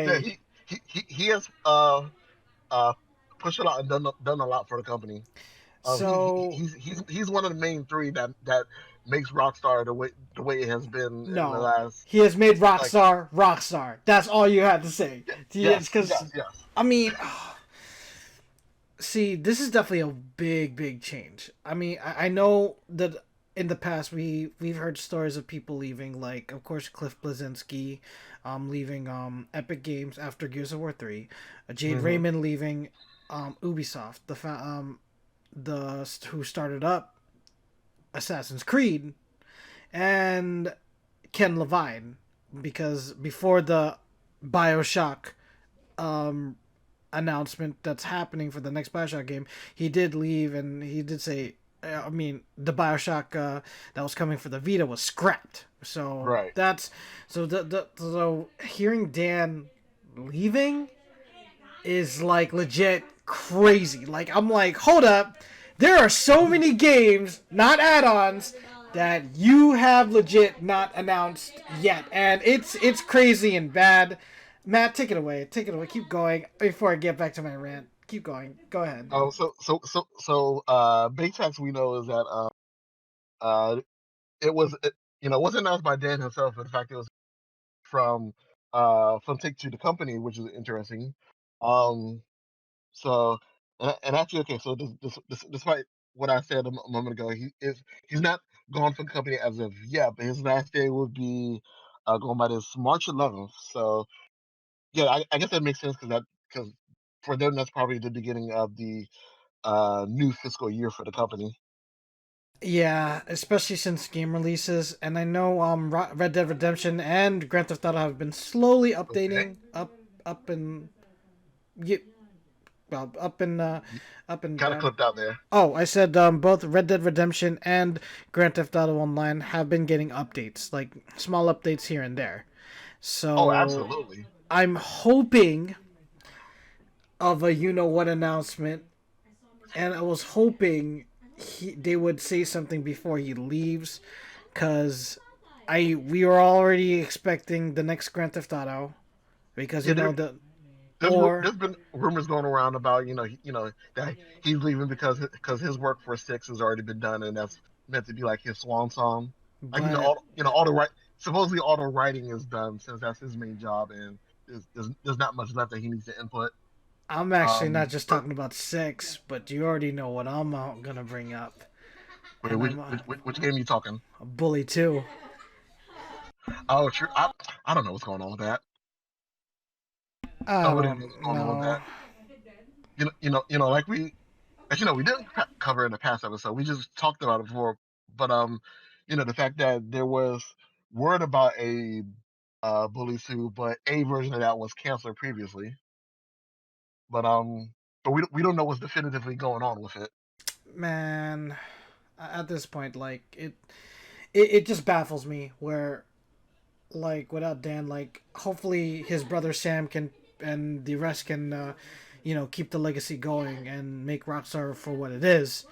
Yeah, okay. he has uh pushed a lot and done a lot for the company. So He's one of the main three that makes Rockstar the way it has been in the no, last he has made like Rockstar Rockstar. That's all you had to say. yes Because yes yes. I mean. See, this is definitely a big change. I mean, I know that in the past we've heard stories of people leaving, like of course Cliff Blazinski, leaving Epic Games after Gears of War 3, Jade Hmm. Raymond leaving Ubisoft, the who started up Assassin's Creed, and Ken Levine, because before the BioShock um announcement that's happening for the next Bioshock game, he did leave and he did say, I mean, the Bioshock that was coming for the Vita was scrapped. So Right. that's so hearing Dan leaving is like legit crazy. Like I'm like, hold up, there are so many games, not add-ons, that you have legit not announced yet, and it's crazy and bad. Matt, take it away. Take it away. Keep going before I get back to my rant. Keep going. Go ahead. Baytax we know is that uh it was it wasn't announced by Dan himself. In fact, it was from Take Two, the company, which is interesting. Um, So, and actually, okay. So, despite what I said a moment ago, he's not gone from the company as of yet, but his last day would be going by this March 11th. So, yeah, I guess that makes sense because for them that's probably the beginning of the new fiscal year for the company. Yeah, especially since game releases, and I know Red Dead Redemption and Grand Theft Auto have been slowly Okay, updating up and yeah, well up and kind of clipped out there. oh, I said both Red Dead Redemption and Grand Theft Auto Online have been getting updates, like small updates here and there. Oh, So absolutely. I'm hoping of a you know what announcement, and I was hoping they would say something before he leaves, cause we were already expecting the next Grand Theft Auto, because Yeah, you know the there's or been rumors going around about that he's leaving because his work for Six has already been done and that's meant to be like his swan song. Like but all the right supposedly all the writing is done since that's his main job and there's not much left that he needs to input. I'm actually not just But talking about six, but you already know what I'm gonna bring up, wait, and I'm which game are you talking? a bully too. Oh, true. I don't know what's going on with that. I Nobody knows don't what's going on with know. that. Like we didn't cover in the past episode. We just talked about it before, but the fact that there was word about a Bully 2, but a version of that was canceled previously. But we don't know what's definitively going on with it. Man, at this point, like it just baffles me where like without Dan, like hopefully his brother Sam can and the rest can keep the legacy going and make Rockstar for what it is.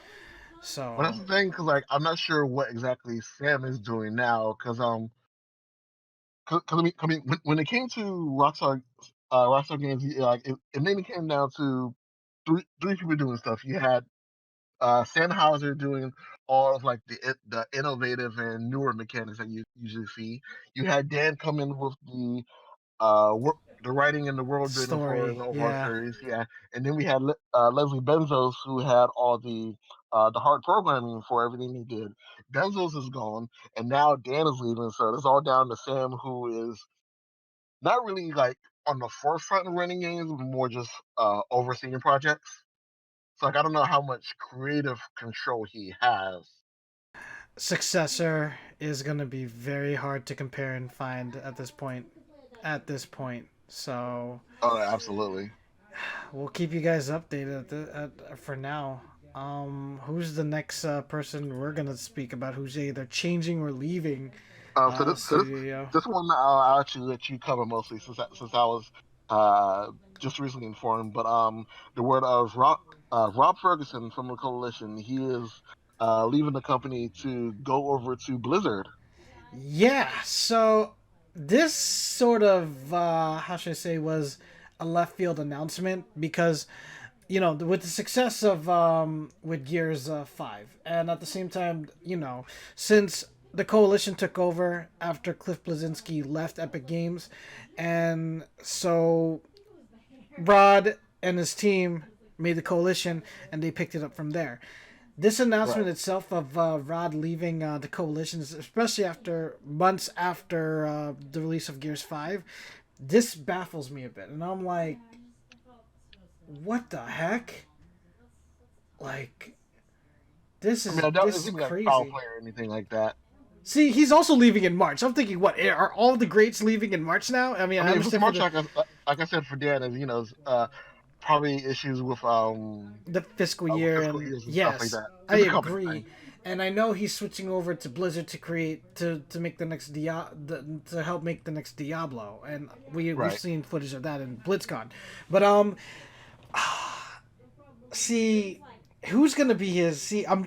But that's So the thing, because like I'm not sure what exactly Sam is doing now, because when it came to Rockstar Games, like it mainly came down to three people doing stuff. You had Sennheiser doing all of like the innovative and newer mechanics that you usually see. You had Dan come in with the writing and the world building for Story, the overall yeah. series, yeah. And then we had Leslie Benzos, who had all the hard programming for everything he did. Benzos is gone, and now Dan is leaving, so it's all down to Sam, who is not really like on the forefront of running games, but more just overseeing projects. So like I don't know how much creative control he has. Successor is going to be very hard to compare and find at this point. So Oh, absolutely. we'll keep you guys updated for now. Who's the next person we're gonna speak about? Who's either changing or leaving So studio? this one I'll actually let you cover mostly since I was uh just recently informed. But the word of Rob Ferguson from the Coalition, he is leaving the company to go over to Blizzard. Yeah. So this sort of how should I say was a left field announcement because with the success of with Gears 5, and at the same time, since the Coalition took over after Cliff Bleszinski left Epic Games, and so Rod and his team made the Coalition, and they picked it up from there. This announcement itself of Rod leaving the Coalition, especially after months after the release of Gears 5, this baffles me a bit, and I'm like, what the heck? Like, this is I mean, I this is isn't like crazy. foul play or anything like that. See, he's also leaving in March. I'm thinking, what are all the greats leaving in March now? I mean, I I mean, if it's understand March, like I said, for Dan, is probably issues with the fiscal with year, fiscal and years and stuff like yes, that. I It's a company agree. thing. And I know he's switching over to Blizzard to create to make the next to help make the next Diablo, and we've Right. seen footage of that in BlizzCon. But see, who's gonna be his? See, I'm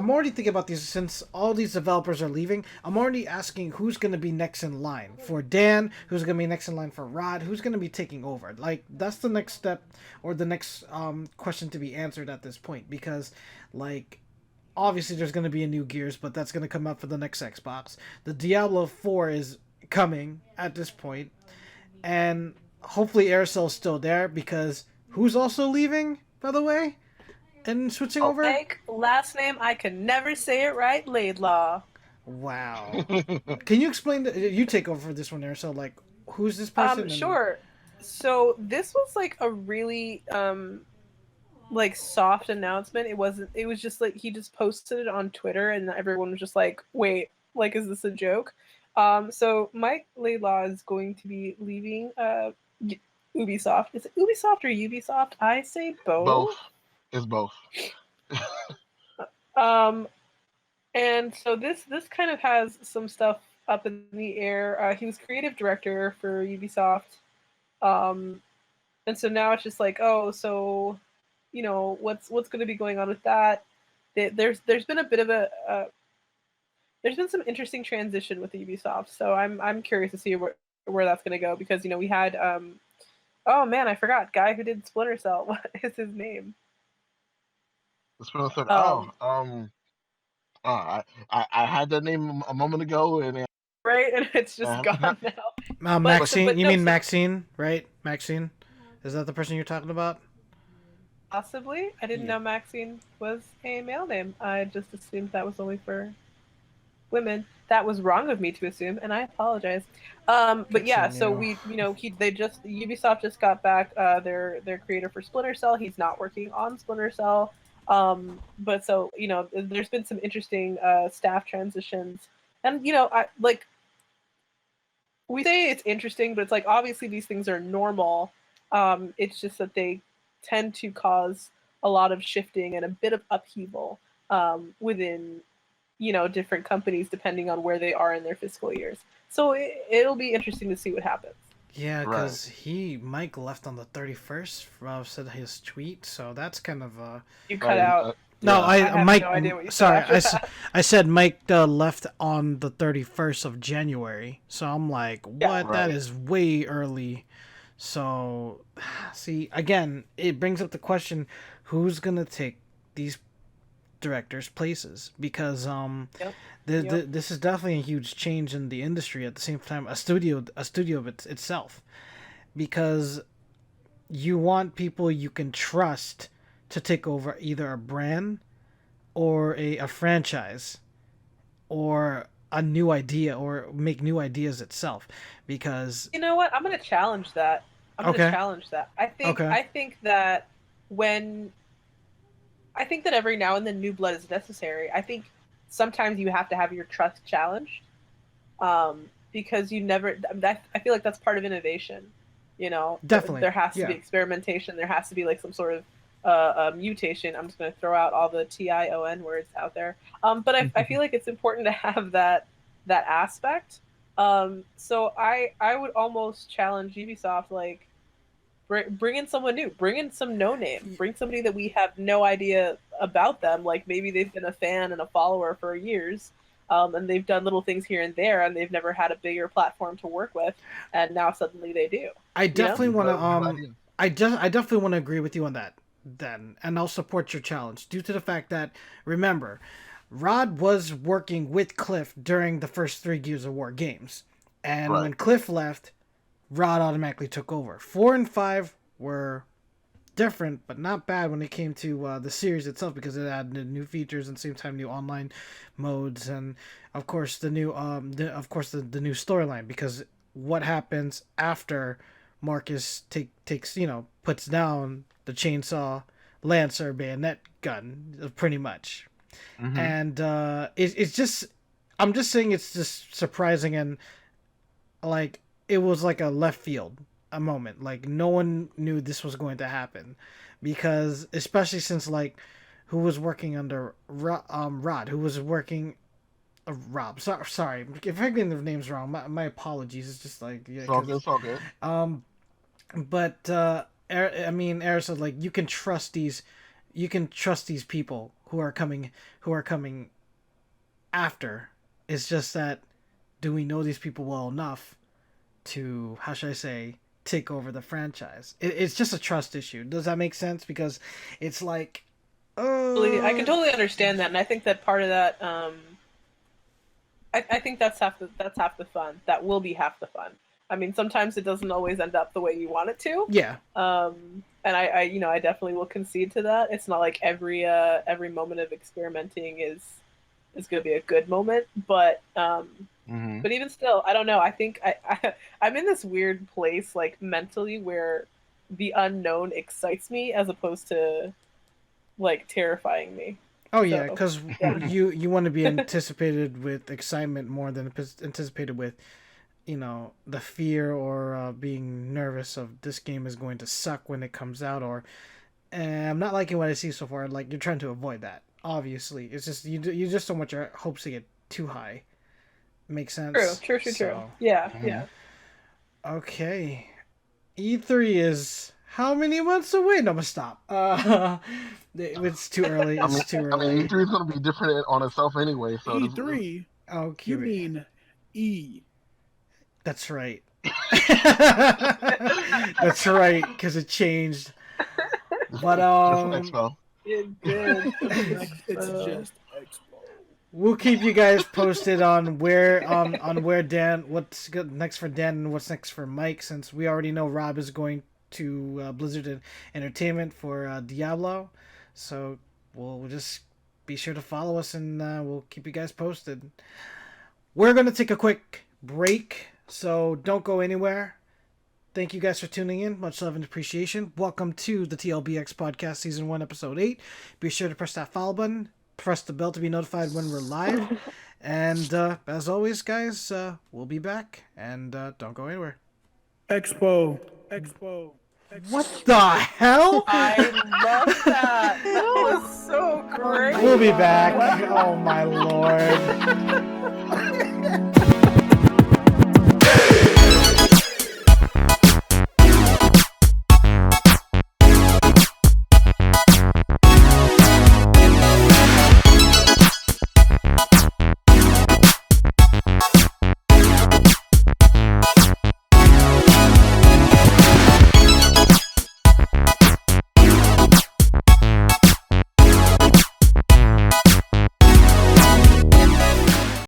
already thinking about these since all these developers are leaving. I'm already asking who's gonna be next in line for Dan, who's gonna be next in line for Rod, who's gonna be taking over. Like, that's the next step or the next question to be answered at this point, because like, obviously there's gonna be a new Gears, but that's gonna come out for the next Xbox. The Diablo 4 is coming at this point, and hopefully Erisel's still there, because who's also leaving, by the way, and switching over? Fake last name, I can never say it right, Laidlaw. Wow. Can you explain you take over for this one, Erisel? Like, who's this person? Sure. So this was like a really like soft announcement. It was just like he just posted it on Twitter and everyone was just like, wait, like, is this a joke? So Mike Laidlaw is going to be leaving Ubisoft. Is it Ubisoft or Ubisoft? I say both. Both. It's both. And so this kind of has some stuff up in the air. He was creative director for Ubisoft. And so now it's just like, oh, so what's going to be going on with that? There's been a bit of there's been some interesting transition with Ubisoft. So I'm curious to see where that's going to go, because we had oh man, I forgot, guy who did Splinter Cell. What is his name? Splinter Cell. I had that name a moment ago, and right, and it's just gone now. Maxine, you mean Maxine, right? Maxine, is that the person you're talking about? Possibly. I didn't know Maxine was a male name. I just assumed that was only for women. That was wrong of me to assume, and I apologize. But yeah, so Ubisoft just got back their creator for Splinter Cell. He's not working on Splinter Cell. But so there's been some interesting staff transitions, and we say it's interesting, but it's like, obviously these things are normal. It's just that they tend to cause a lot of shifting and a bit of upheaval within different companies depending on where they are in their fiscal years. So it'll be interesting to see what happens. Yeah, because Mike left on the 31st, said his tweet, so that's kind of you cut out. No, I Mike. no idea what you sorry, said I said Mike left on the 31st of January, so I'm like, what? Yeah, right. That is way early. So, see, again, it brings up the question: who's gonna take these directors' places because Yep. this is definitely a huge change in the industry. At the same time, a studio of itself, because you want people you can trust to take over either a brand or a franchise or a new idea or make new ideas itself, because You know what? I'm gonna challenge that. Okay. I think Okay. I think that every now and then new blood is necessary. I think sometimes you have to have your trust challenged, because you never. I feel like that's part of innovation. You know, Definitely, there has to be yeah. experimentation. There has to be like some sort of mutation. I'm just going to throw out all the TION words out there. But I feel like it's important to have that aspect. So I would almost challenge Ubisoft, like, bring in someone new, bring in some no name, bring somebody that we have no idea about them. Like maybe they've been a fan and a follower for years, and they've done little things here and there, and they've never had a bigger platform to work with, and now suddenly they do. I definitely want Good to idea. I definitely want to agree with you on that then, and I'll support your challenge due to the fact that, remember, Rod was working with Cliff during the first 3 Gears of War games, and Right. when Cliff left, Rod automatically took over. 4 and 5 were different, but not bad when it came to the series itself, because it added new features and same time new online modes, and of course the new the new storyline, because what happens after Marcus takes puts down the chainsaw lancer bayonet gun, pretty much. Mhm. And it's just, I'm just saying, it's just surprising, and like it was like a left field a moment, like no one knew this was going to happen, because especially since, like, who was working under Rod, who was working Rob, sorry if I'm getting the names wrong, my apologies. It's just like, yeah, It's all good. It's all good. but Erisel, like, you can trust these people who are coming after. It's just that, do we know these people well enough to, how should I say, take over the franchise? It's just a trust issue. Does that make sense? Because it's like, I can totally understand that, and I think that part of that, I think that's half the fun. That will be half the fun. I mean, sometimes it doesn't always end up the way you want it to. Yeah. And I definitely will concede to that. It's not like every moment of experimenting is going to be a good moment, but but even still, I don't know. I think I'm in this weird place, like, mentally, where the unknown excites me as opposed to, like, terrifying me. Oh yeah, So, because yeah. you want to be anticipated with excitement more than anticipated with, the fear or being nervous of this game is going to suck when it comes out, or I'm not liking what I see so far. Like, you're trying to avoid that. Obviously, it's just you just don't want your hopes to get too high. Makes sense. True. So, Yeah. okay, E3 is how many months away? No, I'm gonna stop. It's too early. It's too I early. mean, E3 is going to be different on itself anyway. So E3. Okay. You mean E? That's right. That's right, because it changed. But Just an expo. It did. It's just Expo. we'll keep you guys posted on where Dan, what's next for Dan and what's next for Mike, since we already know Rob is going to Blizzard Entertainment for Diablo. So we'll just be sure to follow us, and we'll keep you guys posted. We're going to take a quick break, so don't go anywhere. Thank you guys for tuning in. Much love and appreciation. Welcome to the TLBX Podcast Season 1, Episode 8. Be sure to press that follow button. Press the bell to be notified when we're live. And as always, guys, we'll be back. And don't go anywhere. Expo. What the hell? I love that. That was so great. We'll be back. Oh, my Lord.